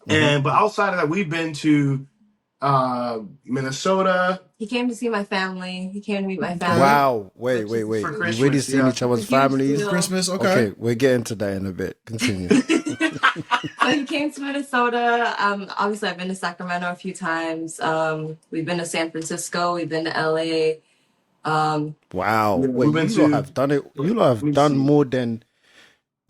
man. But outside of that, we've been to Minnesota. He came to see my family. He came to meet my family. Wow. Wait. For You really Christmas, seen yeah. each other's It's a huge families? deal. Christmas, okay. Okay, we're getting to that in a bit. Continue. So he came to Minnesota. Obviously, I've been to Sacramento a few times. We've been to San Francisco. We've been to LA. Wow. Yeah, Wait, we've been you lot to- have done it. You lot Let me have done see. more than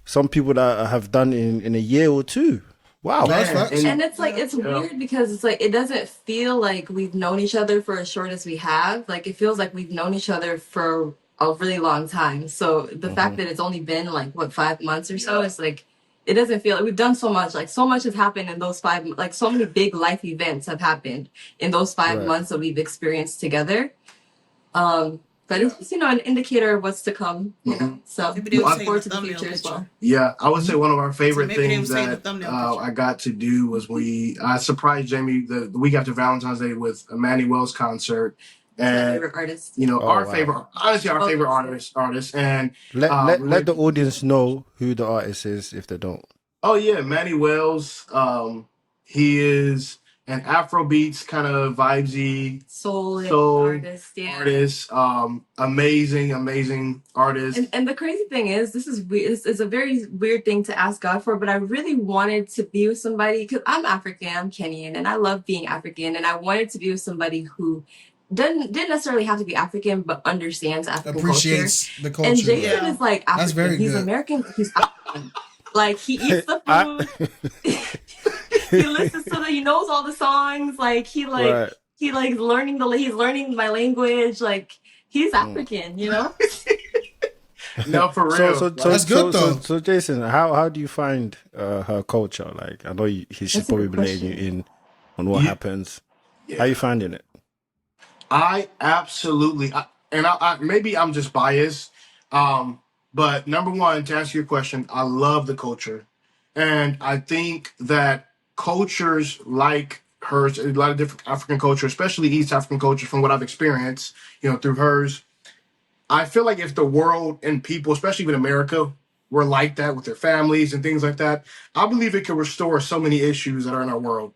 some people that have done in a year or two. Wow. That's Man, facts. And it's like, it's weird because it's like, it doesn't feel like we've known each other for as short as we have. Like, it feels like we've known each other for a really long time. So the fact that it's only been like, 5 months or so, it's like, it doesn't feel like we've done so much. Like, so much has happened in those 5, like, so many big life events have happened in those 5 Right. months that we've experienced together. But it's, an indicator of what's to come, So Maybe they look would say forward the to the thumbnail future as well. picture. Yeah, I would say one of our favorite maybe they things would say the that thumbnail picture. I got to do was I surprised Jamie the week after Valentine's Day with a Manny Wells concert. My And favorite artist. our wow. favorite, honestly, our favorite artist. And Let the audience know who the artist is if they don't. oh yeah, Manny Wells. He is an Afrobeats kind of vibesy Soul artist, yeah. artist. Amazing artist. And the crazy thing is, this is weird. It's a very weird thing to ask God for, but I really wanted to be with somebody because I'm African, I'm Kenyan, and I love being African, and I wanted to be with somebody who didn't necessarily have to be African, but understands African Appreciates the culture. culture. And Jason Yeah. is like That's African. very He's good. American, but he's African. Like he eats the I, food. He listens to he knows all the songs. Like right. he like learning he's learning my language. Like he's Mm. African, you know? No, for So, real. so, so, That's good, so, so, though. so, Jason, how do you find her culture? Like, I know she's That's a probably good letting you question. in on what Yeah. happens. Yeah. How you finding it? I absolutely, maybe I'm just biased, but number one, to answer your question, I love the culture, and I think that cultures like hers, a lot of different African culture, especially East African culture, from what I've experienced, through hers. I feel like if the world and people, especially in America, were like that with their families and things like that, I believe it could restore so many issues that are in our world.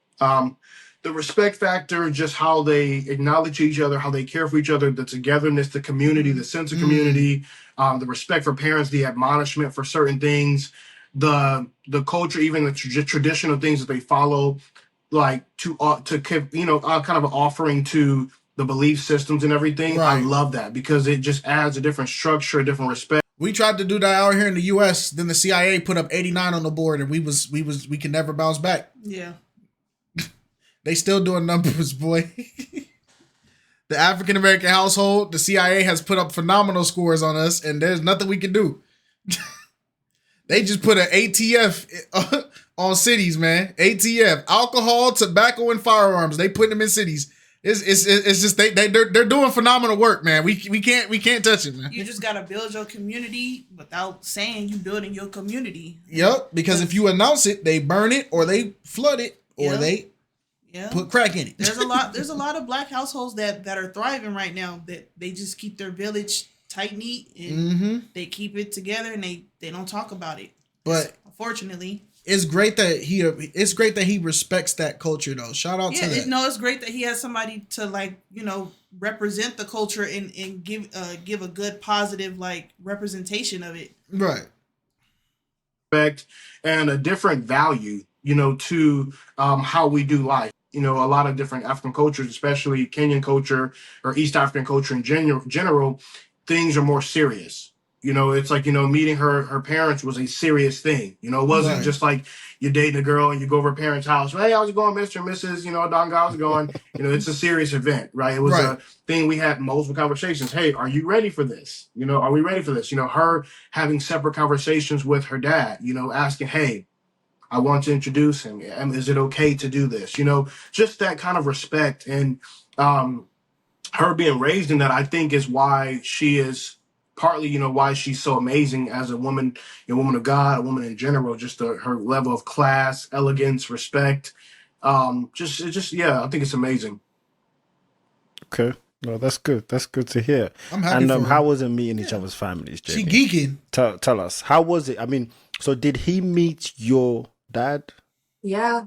The respect factor, just how they acknowledge each other, how they care for each other, the togetherness, the community, the sense of community, the respect for parents, the admonishment for certain things, the culture, even the traditional things that they follow, like to kind of an offering to the belief systems and everything. I Right. love that because it just adds a different structure, a different respect. We tried to do that out here in the U.S. Then the CIA put up 89 on the board, and we can never bounce back. Yeah. They still doing numbers, boy. The African American household, the CIA has put up phenomenal scores on us, and there's nothing we can do. They just put an ATF on cities, man. ATF, alcohol, tobacco, and firearms. They put them in cities. It's just they're doing phenomenal work, man. We can't touch it, man. You just gotta build your community without saying you building your community. Yep, because if you announce it, they burn it or they flood it or Yep. they Yeah. put crack in it. There's a lot of black households that are thriving right now, that they just keep their village tight knit and they keep it together, and they don't talk about it. But Unfortunately. it's great that he respects that culture, though. Shout out to that. It's great that he has somebody to represent the culture and give a good positive representation of it. Right. Respect and a different value, to how we do life. A lot of different African cultures, especially Kenyan culture or East African culture in general, things are more serious. It's like, meeting her parents was a serious thing. It wasn't Right. just like you're dating a girl and you go over her parents' house. Hey, how's it going, Mr. and Mrs. Donga, how's it going? It's a serious event, right? It was Right. a thing we had multiple conversations. Hey, are you ready for this? Are we ready for this? Her having separate conversations with her dad, asking, hey, I want to introduce him. Is it okay to do this? Just that kind of respect, and her being raised in that, I think, is why she is partly, why she's so amazing as a woman, a woman of God, a woman in general. Just her level of class, elegance, respect. I think it's amazing. Okay. No, that's good. That's good to hear. I'm happy And for her. how was it meeting each other's families, She Jamie? geeking. Tell us, how was it? I mean, so did he meet your dad? Yeah.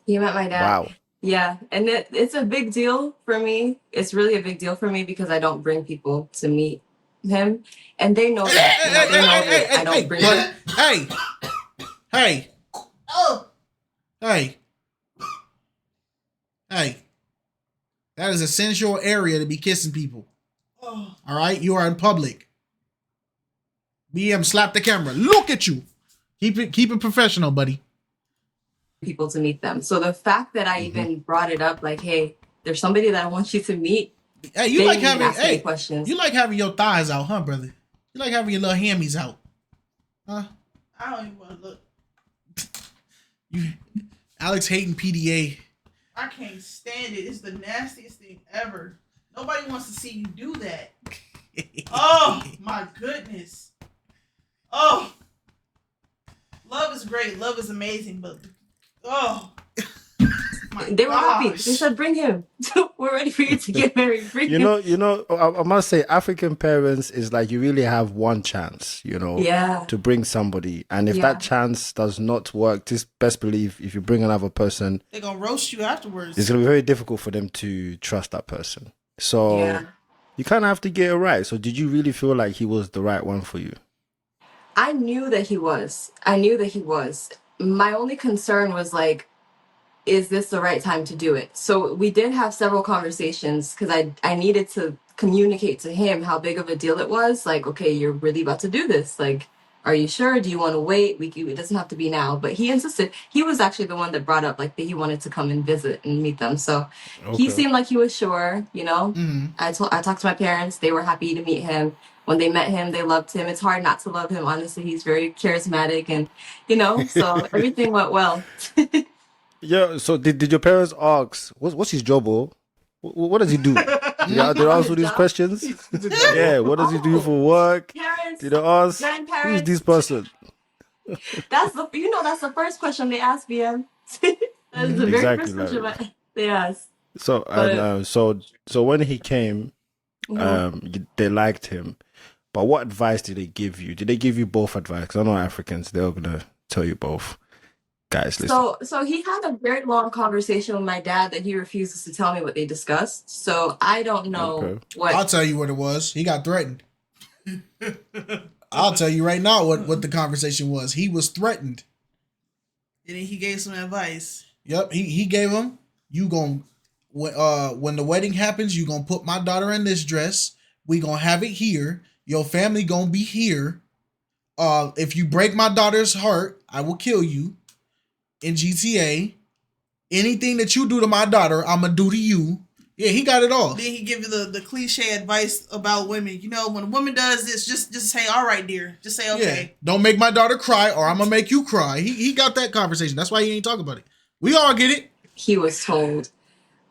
He met my dad. Wow. Yeah. And it's a big deal for me. It's really a big deal for me because I don't bring people to meet him. And they know that. They know that I don't bring them. Hey. Oh, Hey. That is a sensual area to be kissing people. oh. All right? You are in public. BM, slap the camera. Look at you. Keep it professional, buddy. People to meet them. So the fact that I even brought it up, like, hey, there's somebody that I want you to meet. Hey, you They like didn't having ask any questions. you like having your thighs out, huh, brother? You like having your little hammies out. Huh? I don't even want to look. You Alex hating PDA. I can't stand it. It's the nastiest thing ever. Nobody wants to see you do that. Oh my goodness. Oh, love is great. Love is amazing, but oh, my They were happy. gosh. They said, bring him. We're ready for you to get married. Bring him. I must say, African parents is like you really have one chance, Yeah. to bring somebody. And if Yeah. that chance does not work, just best believe if you bring another person, They're gonna roast you afterwards. it's going to be very difficult for them to trust that person. So Yeah. you kind of have to get it right. So did you really feel like he was the right one for you? I knew that he was. My only concern was like, is this the right time to do it? So we did have several conversations because I needed to communicate to him how big of a deal it was. Like, okay, you're really about to do this. Like, are you sure? Do you want to wait? It doesn't have to be now. But he insisted. He was actually the one that brought up like that he wanted to come and visit and meet them. So he seemed like he was sure, you know. I talked to my parents. They were happy to meet him. When they met him, they loved him. It's hard not to love him, honestly. He's very charismatic and, you know, so everything went well. Yeah, so did your parents ask, what's his job, or what does he do? Yeah, they answer these questions. Yeah, what does he do for work? Parents, Did they ask, who's grandparents. this person? That's the first question they asked BM. That's the very Exactly, first like- question they asked. So and so when he came, they liked him. But what advice did they give you? Did they give you both advice? Because I know Africans, they're gonna tell you both. Guys, listen. So he had a very long conversation with my dad that he refuses to tell me what they discussed. So I don't know what. I'll tell you what it was. He got threatened. I'll tell you right now what the conversation was. He was threatened. And then he gave some advice. Yep, he gave him, when the wedding happens, you gonna put my daughter in this dress. We gonna have it here. Your family gonna be here. If you break my daughter's heart, I will kill you. In GTA, anything that you do to my daughter, I'm gonna do to you. Yeah, he got it all. Then he give you the cliche advice about women. You know, when a woman does this, just say, all right, dear. Just say, okay. Yeah, don't make my daughter cry or I'm gonna make you cry. He got that conversation. That's why he ain't talking about it. We all get it. He was told.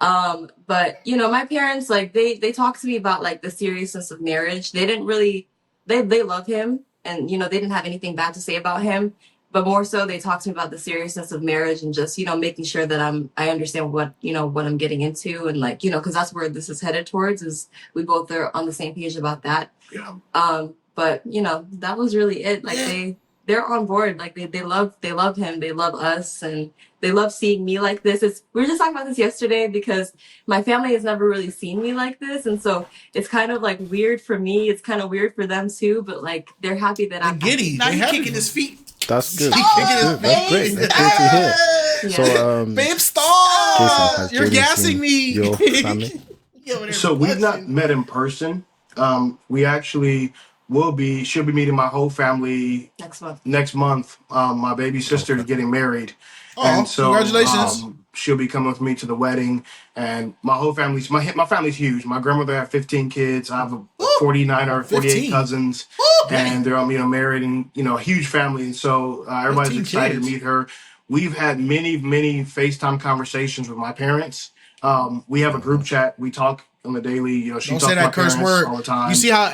But you know, my parents, like they talked to me about like the seriousness of marriage. They didn't really, they love him, and you know, they didn't have anything bad to say about him. But more so, they talked to me about the seriousness of marriage and just, you know, making sure that I understand what I'm getting into, and like, you know, because that's where this is headed towards, is we both are on the same page about that. Yeah. But you know, that was really it. Like they're on board. Like they love him. They love us, and they love seeing me like this. We were just talking about this yesterday because my family has never really seen me like this, and so it's kind of like weird for me. It's kind of weird for them too. But like they're happy that I'm giddy. Now They he happy. kicking his feet. That's good. He kicking his That's great. face. That's great to hear. Yeah. So, Babe, stop! Jason, has You're Jaden gassing seen me. your family? So we've not met in person. We actually should be meeting my whole family next month. My baby sister is getting married. Oh, and so congratulations. She'll be coming with me to the wedding, and my whole family's my family's huge. My grandmother had 15 kids. I have 49 or 48 15. cousins, and they're all married, and a huge family. And so everybody's 15 excited kids. to meet her. We've had many FaceTime conversations with my parents. We have a group chat. We talk on the daily. She Don't talks say to my that curse parents word. all the time. You see how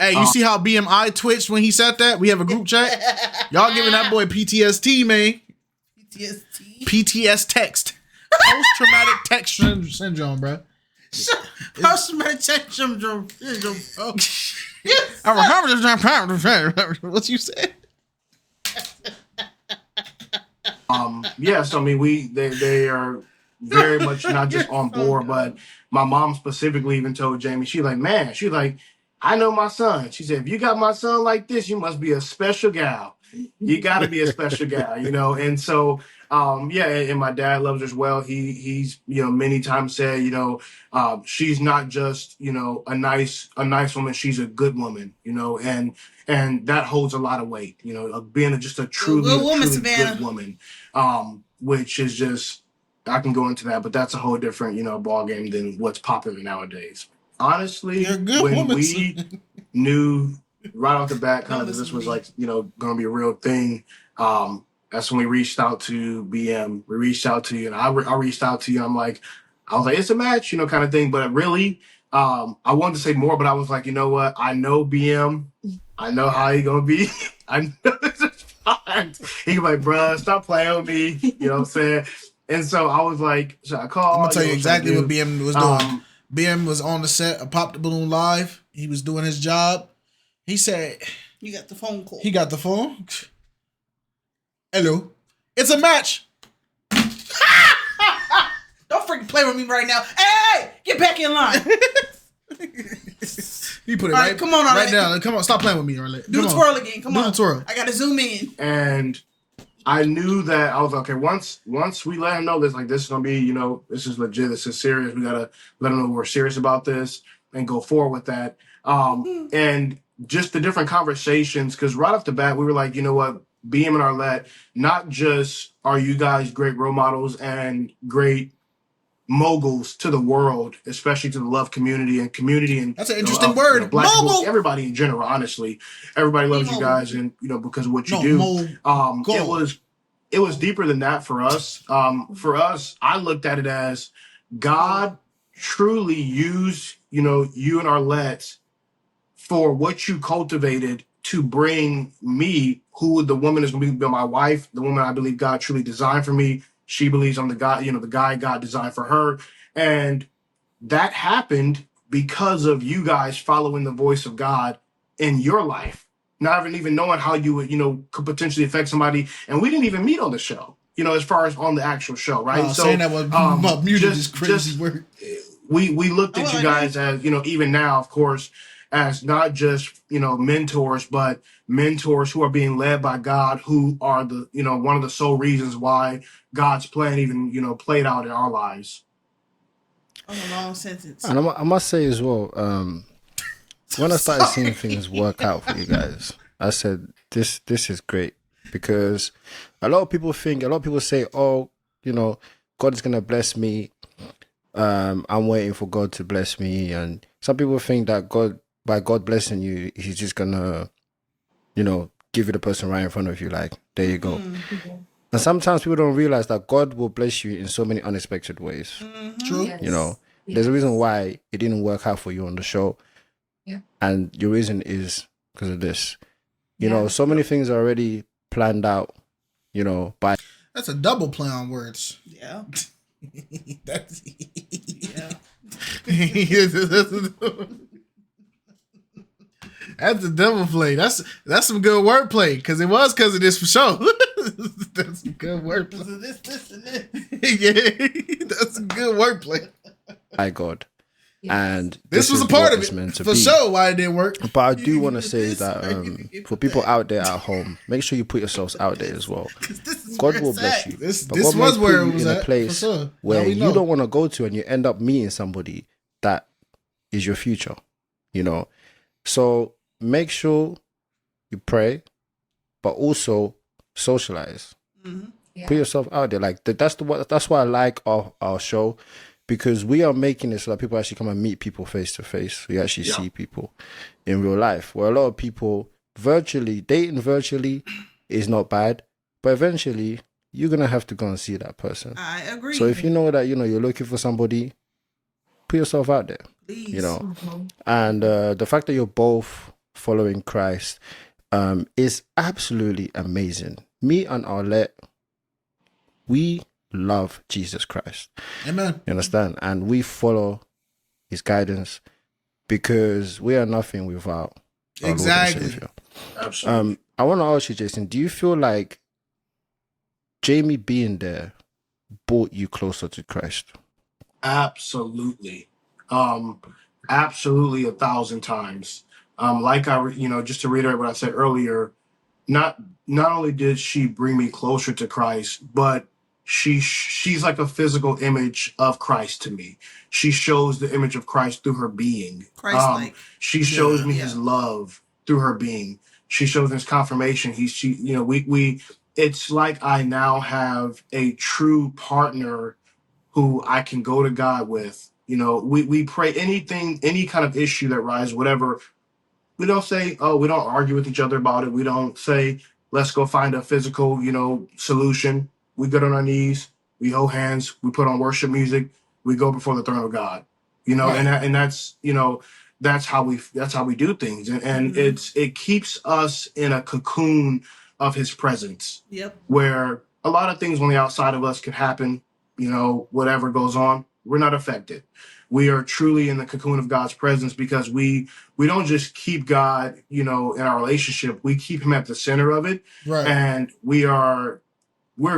BMI twitched when he said that? We have a group chat. Y'all giving that boy PTSD, man. PTS text. Post-traumatic text syndrome, bro. Post-traumatic text syndrome. Oh. I remember what you said. So they are very much not just on board, but my mom specifically even told Jamie, she's like, I know my son. She said, if you got my son like this, you must be a special gal. You got to be a special gal, And so, and my dad loves her as well. He's many times said, she's not just a nice woman. She's a good woman, and that holds a lot of weight. Being just a truly good woman, which is just. I can go into that, but that's a whole different, ball game than what's popular nowadays. Honestly, when we knew right off the bat, kind of this was like, going to be a real thing. That's when we reached out to BM. We reached out to you, and I reached out to you. I was like, it's a match, kind of thing. But really, I wanted to say more, but I was like, you know what? I know BM. I know how he gonna be. I know this is fine. He like, bruh, stop playing with me. You know what I'm saying? And so I was like, should I call? I'm gonna tell you exactly what BM was doing. BM was on the set of Pop the Balloon Live. He was doing his job. He said, "You got the phone call." He got the phone. Hello, it's a match. Don't freaking play with me right now. Hey, get back in line. He put it right. Come on, Arlette. Right down. Come on, stop playing with me, Arlette. Do the twirl again. Come on. Do the twirl. I gotta zoom in. And I knew that I was okay. Once we let him know this is gonna be, this is legit, this is serious. We gotta let him know we're serious about this and go forward with that. And just the different conversations, because right off the bat, we were like, you know what, BM and Arlette, not just are you guys great role models and great moguls to the world, especially to the love community and That's an interesting word. Black Mogul. people, everybody in general, honestly. Everybody loves you guys, and because of what you do. It was deeper than that for us. For us, I looked at it as God truly used, you and Arlette for what you cultivated to bring me, who the woman is going to be my wife, the woman I believe God truly designed for me. She believes I'm the guy, the guy God designed for her. And that happened because of you guys following the voice of God in your life, not even knowing how you would, could potentially affect somebody. And we didn't even meet on the show, as far as on the actual show, right? So saying that was muted is crazy word. We looked at you guys as, even now, of course, as not just, mentors, but mentors who are being led by God, who are the, one of the sole reasons why God's plan even, played out in our lives. On a long sentence. And I must say as well, when I started seeing things work out for you guys, I said, this is great, because a lot of people say, oh, God is going to bless me. I'm waiting for God to bless me. And some people think that by God blessing you, he's just gonna, give you the person right in front of you. Like, there you go. Mm-hmm. And sometimes people don't realize that God will bless you in so many unexpected ways. Mm-hmm. True. Yes. There's a reason why it didn't work out for you on the show. Yeah. And your reason is because of this. So many things are already planned out, by... That's a double play on words. Yeah. That's That's a double play. That's some good wordplay, because it was because of this for sure. That's some good wordplay. This, and this. Yeah, that's some good wordplay. By God. Yes. And this was a part of it for sure. Why it didn't work. But I do want to say that for people out there at home, make sure you put yourselves out there as well. God will bless you. This God was where it you was in at, a place for sure. where you don't want to go to, and you end up meeting somebody that is your future. So make sure you pray, but also socialize. Mm-hmm. Yeah. Put yourself out there. Like that's why I like our show, because we are making it so that people actually come and meet people face to face. We actually see people in real life. Where a lot of people dating virtually is not bad, but eventually you're gonna have to go and see that person. I agree. So if you know that you're looking for somebody, put yourself out there. Please. Mm-hmm. And the fact that you're both following Christ is absolutely amazing. Me and Arlette, we love Jesus Christ. Amen. You understand? And we follow his guidance, because we are nothing without our Exactly. Lord and Savior. Absolutely. I want to ask you, Jason, do you feel like Jamie being there brought you closer to Christ? Absolutely. Absolutely 1,000 times. Like just to reiterate what I said earlier, not only did she bring me closer to Christ, but she's like a physical image of Christ to me. She shows the image of Christ through her being. Christ-like. She shows me his love through her being. She shows his confirmation. It's like I now have a true partner who I can go to God with. We pray any kind of issue that rises, whatever. We don't say, oh, we don't argue with each other about it. We don't say, let's go find a physical, solution. We get on our knees, we hold hands, we put on worship music, we go before the throne of God, right. and that's, that's how we do things. And it keeps us in a cocoon of his presence. Yep. Where a lot of things on the outside of us can happen, whatever goes on, we're not affected. We are truly in the cocoon of God's presence, because we don't just keep God, in our relationship, we keep him at the center of it. Right. And we're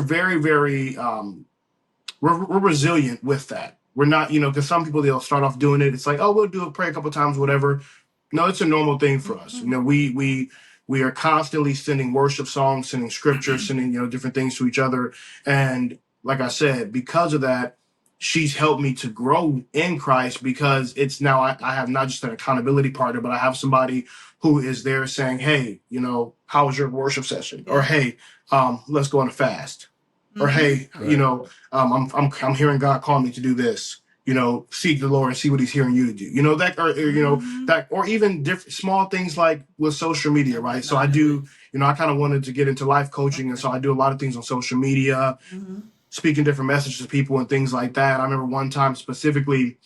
very, very, we're resilient with that. We're not, because some people, they'll start off doing it. It's like, oh, we'll do a prayer a couple times, whatever. No, it's a normal thing for us. We are constantly sending worship songs, sending scripture, sending, different things to each other. And like I said, because of that, she's helped me to grow in Christ, because it's now I have not just an accountability partner, but I have somebody who is there saying, hey, you know, how was your worship session? Or hey, let's go on a fast. Or hey, you know, I'm hearing God call me to do this. You know, seek the Lord and see what He's hearing you to do. You know that, or you know that, or even different small things like with social media, right? So I do, you know, I kind of wanted to get into life coaching, and so I do a lot of things on social media, speaking different messages to people and things like that. I remember one time specifically,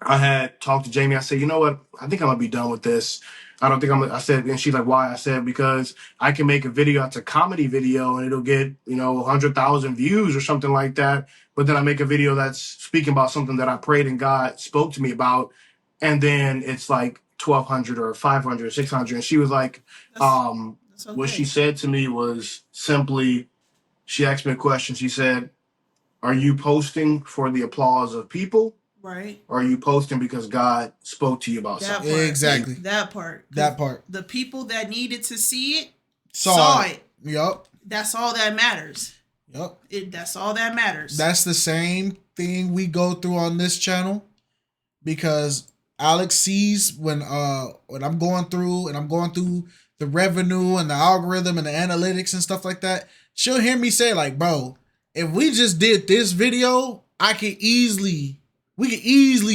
I had talked to Jamie. I said, you know what? I think I'm gonna be done with this. I don't think I said, and she's like, why? I said, because I can make a video. It's a comedy video and it'll get, you know, 100,000 views or something like that. But then I make a video that's speaking about something that I prayed and God spoke to me about. And then it's like 1,200 or 500 or 600. And she was like, That's okay. what she said to me was simply, she asked me a question. She said, are you posting for the applause of people? Right. Or are you posting because God spoke to you about That something? part. Exactly. That part. That part. The people that needed to see it Saw it. Yup. That's all that matters. Yup. That's all that matters. That's the same thing we go through on this channel, because Alex sees when I'm going through the revenue and the algorithm and the analytics and stuff like that. She'll hear me say like, bro, if we just did this video, we could easily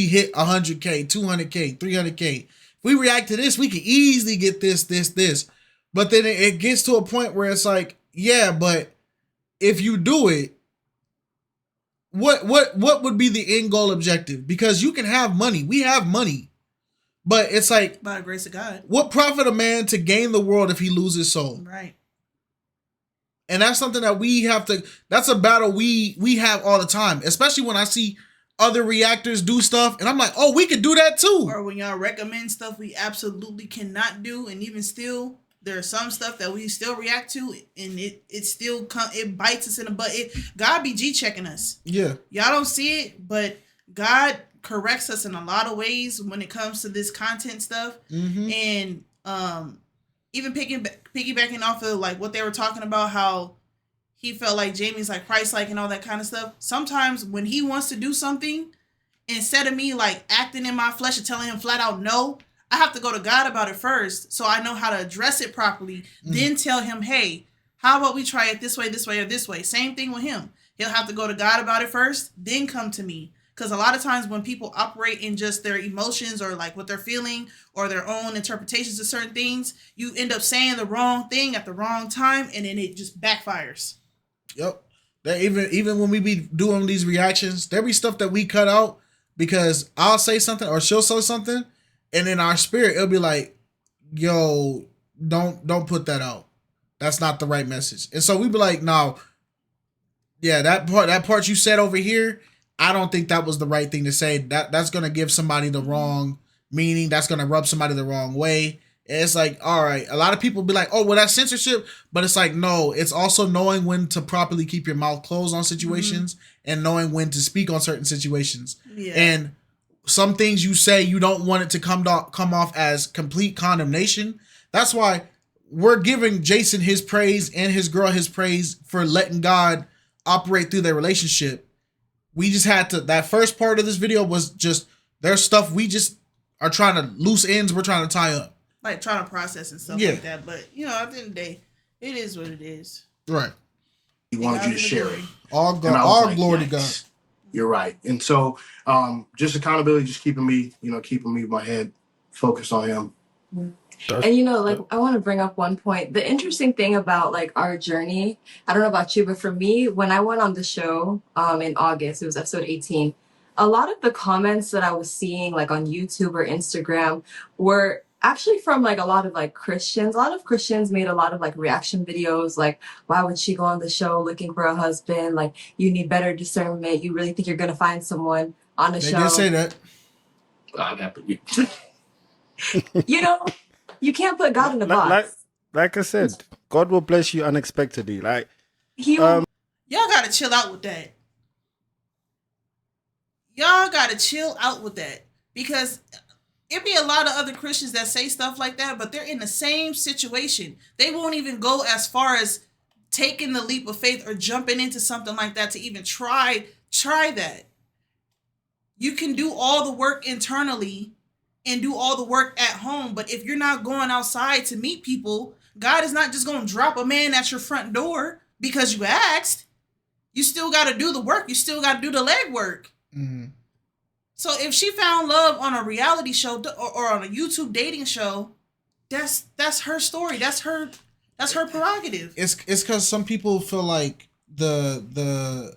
hit 100K, 200K, 300K. If we react to this, we could easily get this. But then it gets to a point where it's like, yeah, but if you do it, what would be the end goal objective? Because you can have money. We have money. But it's like, by the grace of God, what profit a man to gain the world if he loses his soul? Right. And that's something that that's a battle we have all the time, especially when I see other reactors do stuff and I'm like, oh, we could do that too. Or when y'all recommend stuff we absolutely cannot do, and even still, there's some stuff that we still react to, and it still it bites us in the butt. God be G checking us. Yeah. Y'all don't see it, but God corrects us in a lot of ways when it comes to this content stuff. And even piggybacking off of like what they were talking about, how he felt like Jamie's like Christ-like and all that kind of stuff. Sometimes when he wants to do something, instead of me like acting in my flesh and telling him flat out no, I have to go to God about it first, so I know how to address it properly. Then tell him, hey, how about we try it this way, or this way? Same thing with him. He'll have to go to God about it first, then come to me. Because a lot of times when people operate in just their emotions or like what they're feeling or their own interpretations of certain things, you end up saying the wrong thing at the wrong time, and then it just backfires. Yep. That even when we be doing these reactions, there be stuff that we cut out because I'll say something or she'll say something, and in our spirit it'll be like, yo, don't put that out. That's not the right message. And so we be like, no, yeah, that part you said over here, I don't think that was the right thing to say. That's gonna give somebody the wrong meaning. That's gonna rub somebody the wrong way. And it's like, all right, a lot of people be like, oh, well, that's censorship. But it's like, no, it's also knowing when to properly keep your mouth closed on situations and knowing when to speak on certain situations. Yeah. And some things you say, you don't want it to come off as complete condemnation. That's why we're giving Jason his praise and his girl his praise for letting God operate through their relationship. We just had to, that first part of this video was just, there's stuff we just are trying to, loose ends we're trying to tie up. Like trying to process and stuff like that. But, you know, at the end of the day, it is what it is. Right. He wanted you to share it. All glory to God. You're right. And so just accountability, just keeping me my head focused on him. And you know, like I want to bring up one point. The interesting thing about like our journey, I don't know about you, but for me, when I went on the show in August, it was episode 18, a lot of the comments that I was seeing like on YouTube or Instagram were actually from like a lot of like Christians. A lot of Christians made a lot of like reaction videos like, why would she go on the show looking for a husband? Like, you need better discernment. You really think you're going to find someone on the show? They did say that. You know, you can't put God in a box. Like I said, God will bless you unexpectedly. Like He will, y'all got to chill out with that. Y'all got to chill out with that, because it be a lot of other Christians that say stuff like that, but they're in the same situation. They won't even go as far as taking the leap of faith or jumping into something like that to even try that. You can do all the work internally and do all the work at home. But if you're not going outside to meet people, God is not just going to drop a man at your front door because you asked. You still got to do the work. You still got to do the legwork. Mm-hmm. So if she found love on a reality show or on a YouTube dating show, that's her story. That's her prerogative. It's because some people feel like the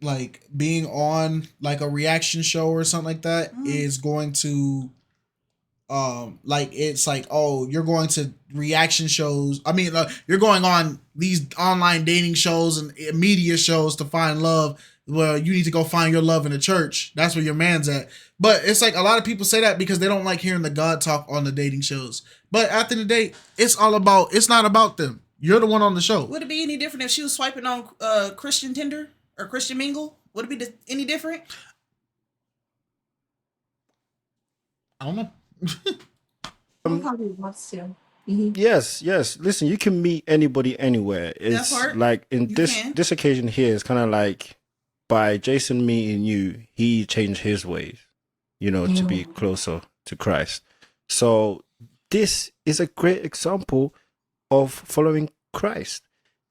like being on like a reaction show or something like that is going to like it's like, oh, you're going to reaction shows. I mean, you're going on these online dating shows and media shows to find love. Well, you need to go find your love in the church. That's where your man's at. But it's like a lot of people say that because they don't like hearing the God talk on the dating shows. But at the end of the day, it's not about them. You're the one on the show. Would it be any different if she was swiping on Christian Tinder or Christian Mingle? Would it be any different? I don't know. Probably wants to. Mm-hmm. Yes. Listen, you can meet anybody anywhere. It's like in this occasion here, it's kind of like by Jason meeting you, he changed his ways, to be closer to Christ. So this is a great example of following Christ.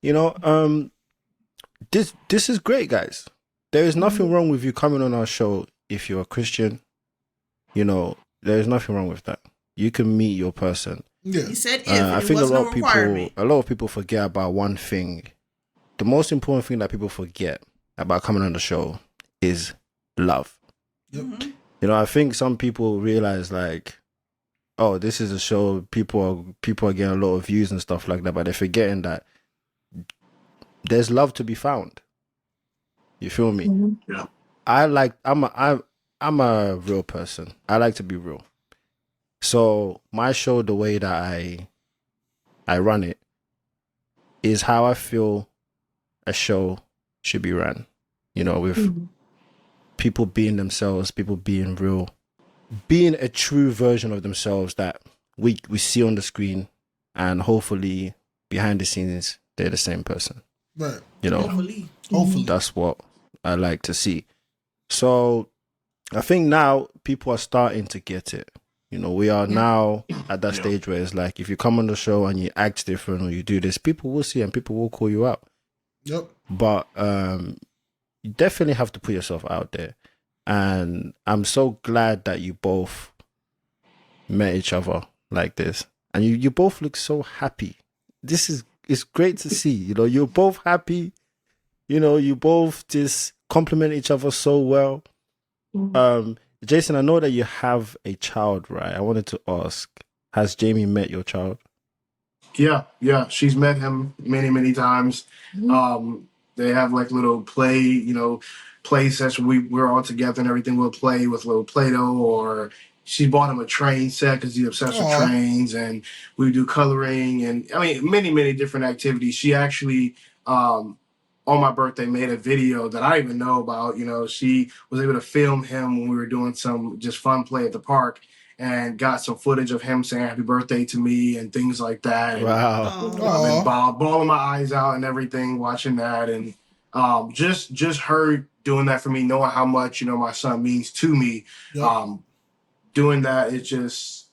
This is great, guys. There is nothing wrong with you coming on our show if you're a Christian. There is nothing wrong with that. You can meet your person. Yeah. He said if I think a lot of people forget about one thing. The most important thing that people forget about coming on the show is love. Yep. Mm-hmm. I think some people realize like, oh, this is a show. People are getting a lot of views and stuff like that, but they're forgetting that there's love to be found. You feel me? Mm-hmm. Yeah. I'm a real person. I like to be real. So my show, the way that I run it, is how I feel a show should be run. With people being themselves, people being real, being a true version of themselves that we see on the screen, and hopefully behind the scenes they're the same person. Right. Hopefully. That's what I like to see. So I think now people are starting to get it. We are now at that stage where it's like, if you come on the show and you act different or you do this, people will see and people will call you out. Yep. But you definitely have to put yourself out there. And I'm so glad that you both met each other like this. And you both look so happy. It's great to see. You're both happy. You both just compliment each other so well. Jason, I know that you have a child, right? I wanted to ask, has Jamie met your child? Yeah. She's met him many, many times. They have like little play session. We're all together and everything. We'll play with little Play-Doh, or she bought him a train set because he's obsessed with trains, and we do coloring and many, many different activities. She actually, on my birthday, made a video that I didn't even know about. She was able to film him when we were doing some just fun play at the park, and got some footage of him saying happy birthday to me and things like that. Wow. And I've been bawling my eyes out and everything watching that. And just her doing that for me, knowing how much, my son means to me. Yep. Doing that, it's just,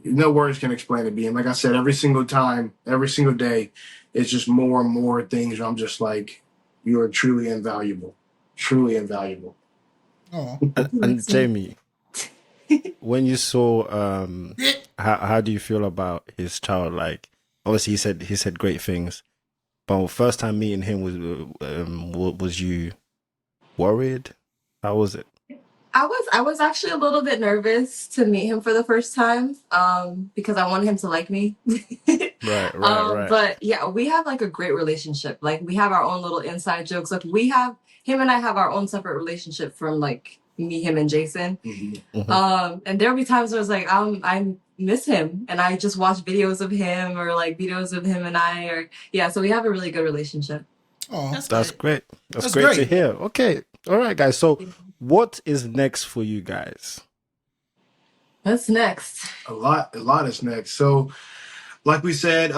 no words can explain it. Being, like I said, every single time, every single day, it's just more and more things where I'm just like, you are truly invaluable. Truly invaluable. Oh. And Jamie, when you saw how do you feel about his child? Like, obviously he said great things, but first time meeting him, was you worried? How was it? I was actually a little bit nervous to meet him for the first time, because I wanted him to like me. Right. But yeah, we have like a great relationship. Like, we have our own little inside jokes. Like, him and I have our own separate relationship from like me, him, and Jason. Mm-hmm. And there'll be times where it's like, I miss him and I just watch videos of him, or like videos of him and I, so we have a really good relationship. Oh, that's great. That's great to hear. Okay. All right, guys. So what is next for you guys? What's next? A lot is next. So, like we said,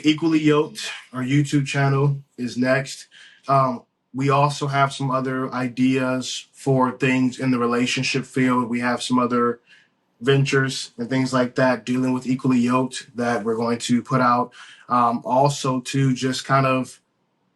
Equally Yoked, our YouTube channel, is next. We also have some other ideas for things in the relationship field. We have some other ventures and things like that, dealing with Equally Yoked that we're going to put out. Also to just kind of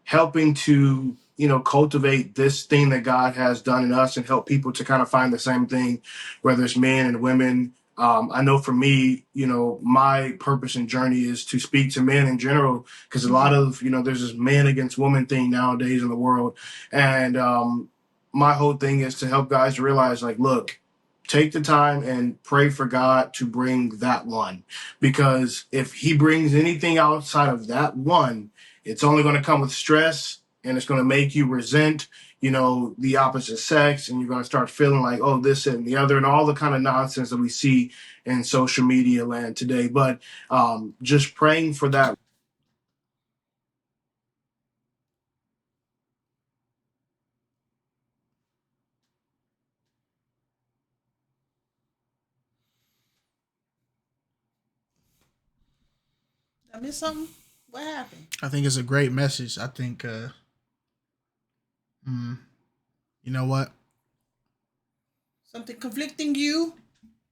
helping to, cultivate this thing that God has done in us and help people to kind of find the same thing, whether it's men and women. I know for me, my purpose and journey is to speak to men in general, because a lot of, there's this man against woman thing nowadays in the world. And my whole thing is to help guys realize, like, look, take the time and pray for God to bring that one, because if he brings anything outside of that one, it's only going to come with stress, and it's going to make you resent, the opposite sex, and you're going to start feeling like, oh, this and the other, and all the kind of nonsense that we see in social media land today. But just praying for that. I missed something. What happened? I think it's a great message. I think, you know what? Something conflicting you?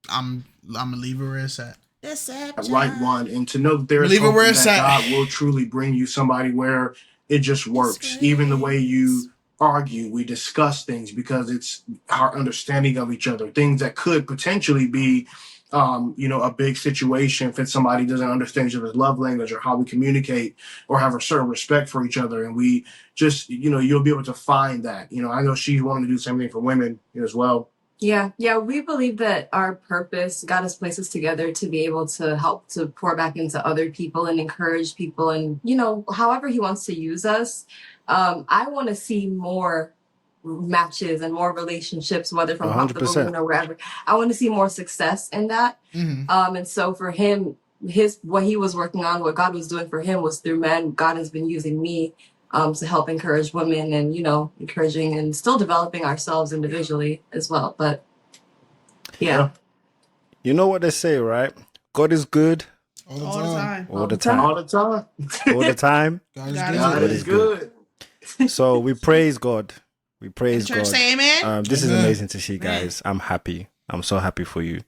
I'm gonna leave it where it's at. That's sad. Right one, and to know that there is Leave it hope where and it's that at. God will truly bring you somebody where it just works. Even the way you argue, we discuss things because it's our understanding of each other. Things that could potentially be, a big situation if somebody doesn't understand each other's love language or how we communicate or have a certain respect for each other. And we just, you'll be able to find that. I know she's wanting to do the same thing for women as well. Yeah, we believe that our purpose, God has placed us together to be able to help to pour back into other people and encourage people, and however he wants to use us. I want to see more matches and more relationships, whether from Pop the 100%. Balloon or wherever. I want to see more success in that. And so for him, what he was working on, what God was doing for him was through men. God has been using me to help encourage women, and encouraging and still developing ourselves individually as well. But yeah. You know what they say, right? God is good All the All the time. time. all the time. All the time. All the time. God is God good. God is is good. So we praise God. We praise Church God. say amen. This is Amen. amazing to see, guys. I'm happy. I'm so happy for you,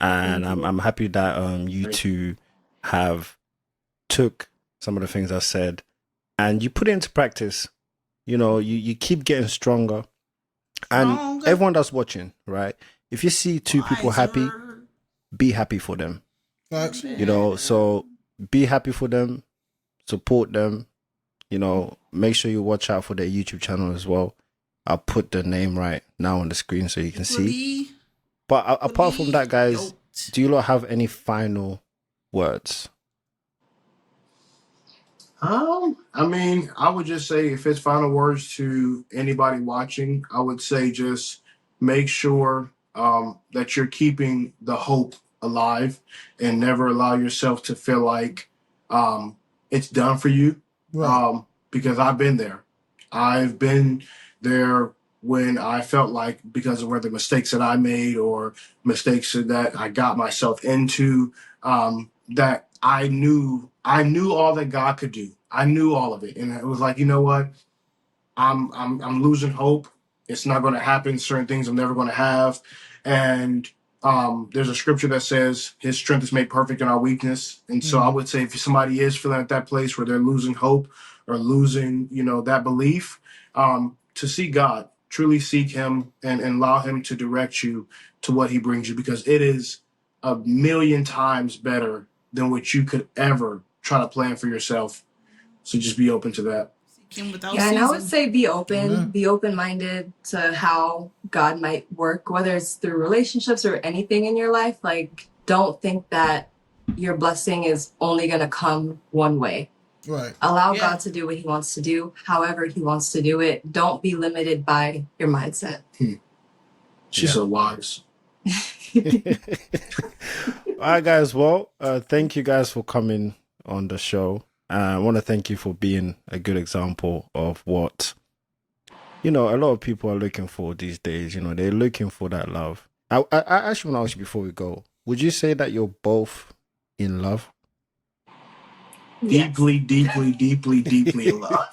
and I'm happy that you two have took some of the things I said and you put it into practice. You keep getting stronger, and Stronger. everyone that's watching, right? If you see two people happy, Wiser. be happy for them. Facts. So be happy for them, support them. Make sure you watch out for their YouTube channel as well. I'll put the name right now on the screen so you can see. But apart from that, guys, do you lot have any final words? I would just say, if it's final words to anybody watching, I would say just make sure that you're keeping the hope alive and never allow yourself to feel like it's done for you. Right. Because I've been there. I've been there when I felt like, because of whether mistakes that I made or mistakes that I got myself into, that I knew all that God could do. I knew all of it, and it was like, you know what? I'm losing hope. It's not going to happen. Certain things I'm never going to have, and there's a scripture that says His strength is made perfect in our weakness. And so I would say, if somebody is feeling at that place where they're losing hope or losing, that belief, to seek God, truly seek Him, and allow Him to direct you to what He brings you, because it is a million times better than what you could ever try to plan for yourself. So just be open to that. Yeah, and I would say be open, be open-minded to how God might work, whether it's through relationships or anything in your life. Like, don't think that your blessing is only going to come one way. Right. Allow God to do what He wants to do, however He wants to do it. Don't be limited by your mindset. She's so wise. All right, guys. Well, thank you guys for coming on the show. I want to thank you for being a good example of what, a lot of people are looking for these days. They're looking for that love. I actually want to ask you before we go, would you say that you're both in love? Deeply, deeply, deeply, deeply in love.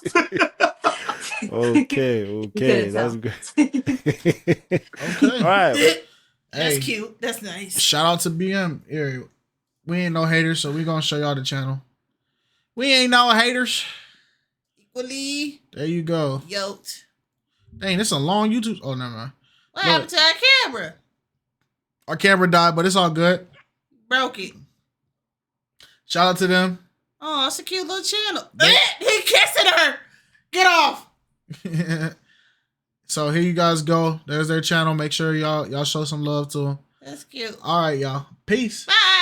Okay, that's good. Okay. All right. That's Hey, cute. That's nice. shout out to BM. Here, we ain't no haters, so we gonna show y'all the channel. We ain't no haters. Equally There you go. yoked. Dang, this is a long YouTube. Oh, never mind. What Look. happened to our camera? Our camera died, but it's all good. Broke it. Shout out to them. Oh, it's a cute little channel. He kissing her. Get off. So here you guys go. There's their channel. Make sure y'all show some love to them. That's cute. All right, y'all. Peace. Bye.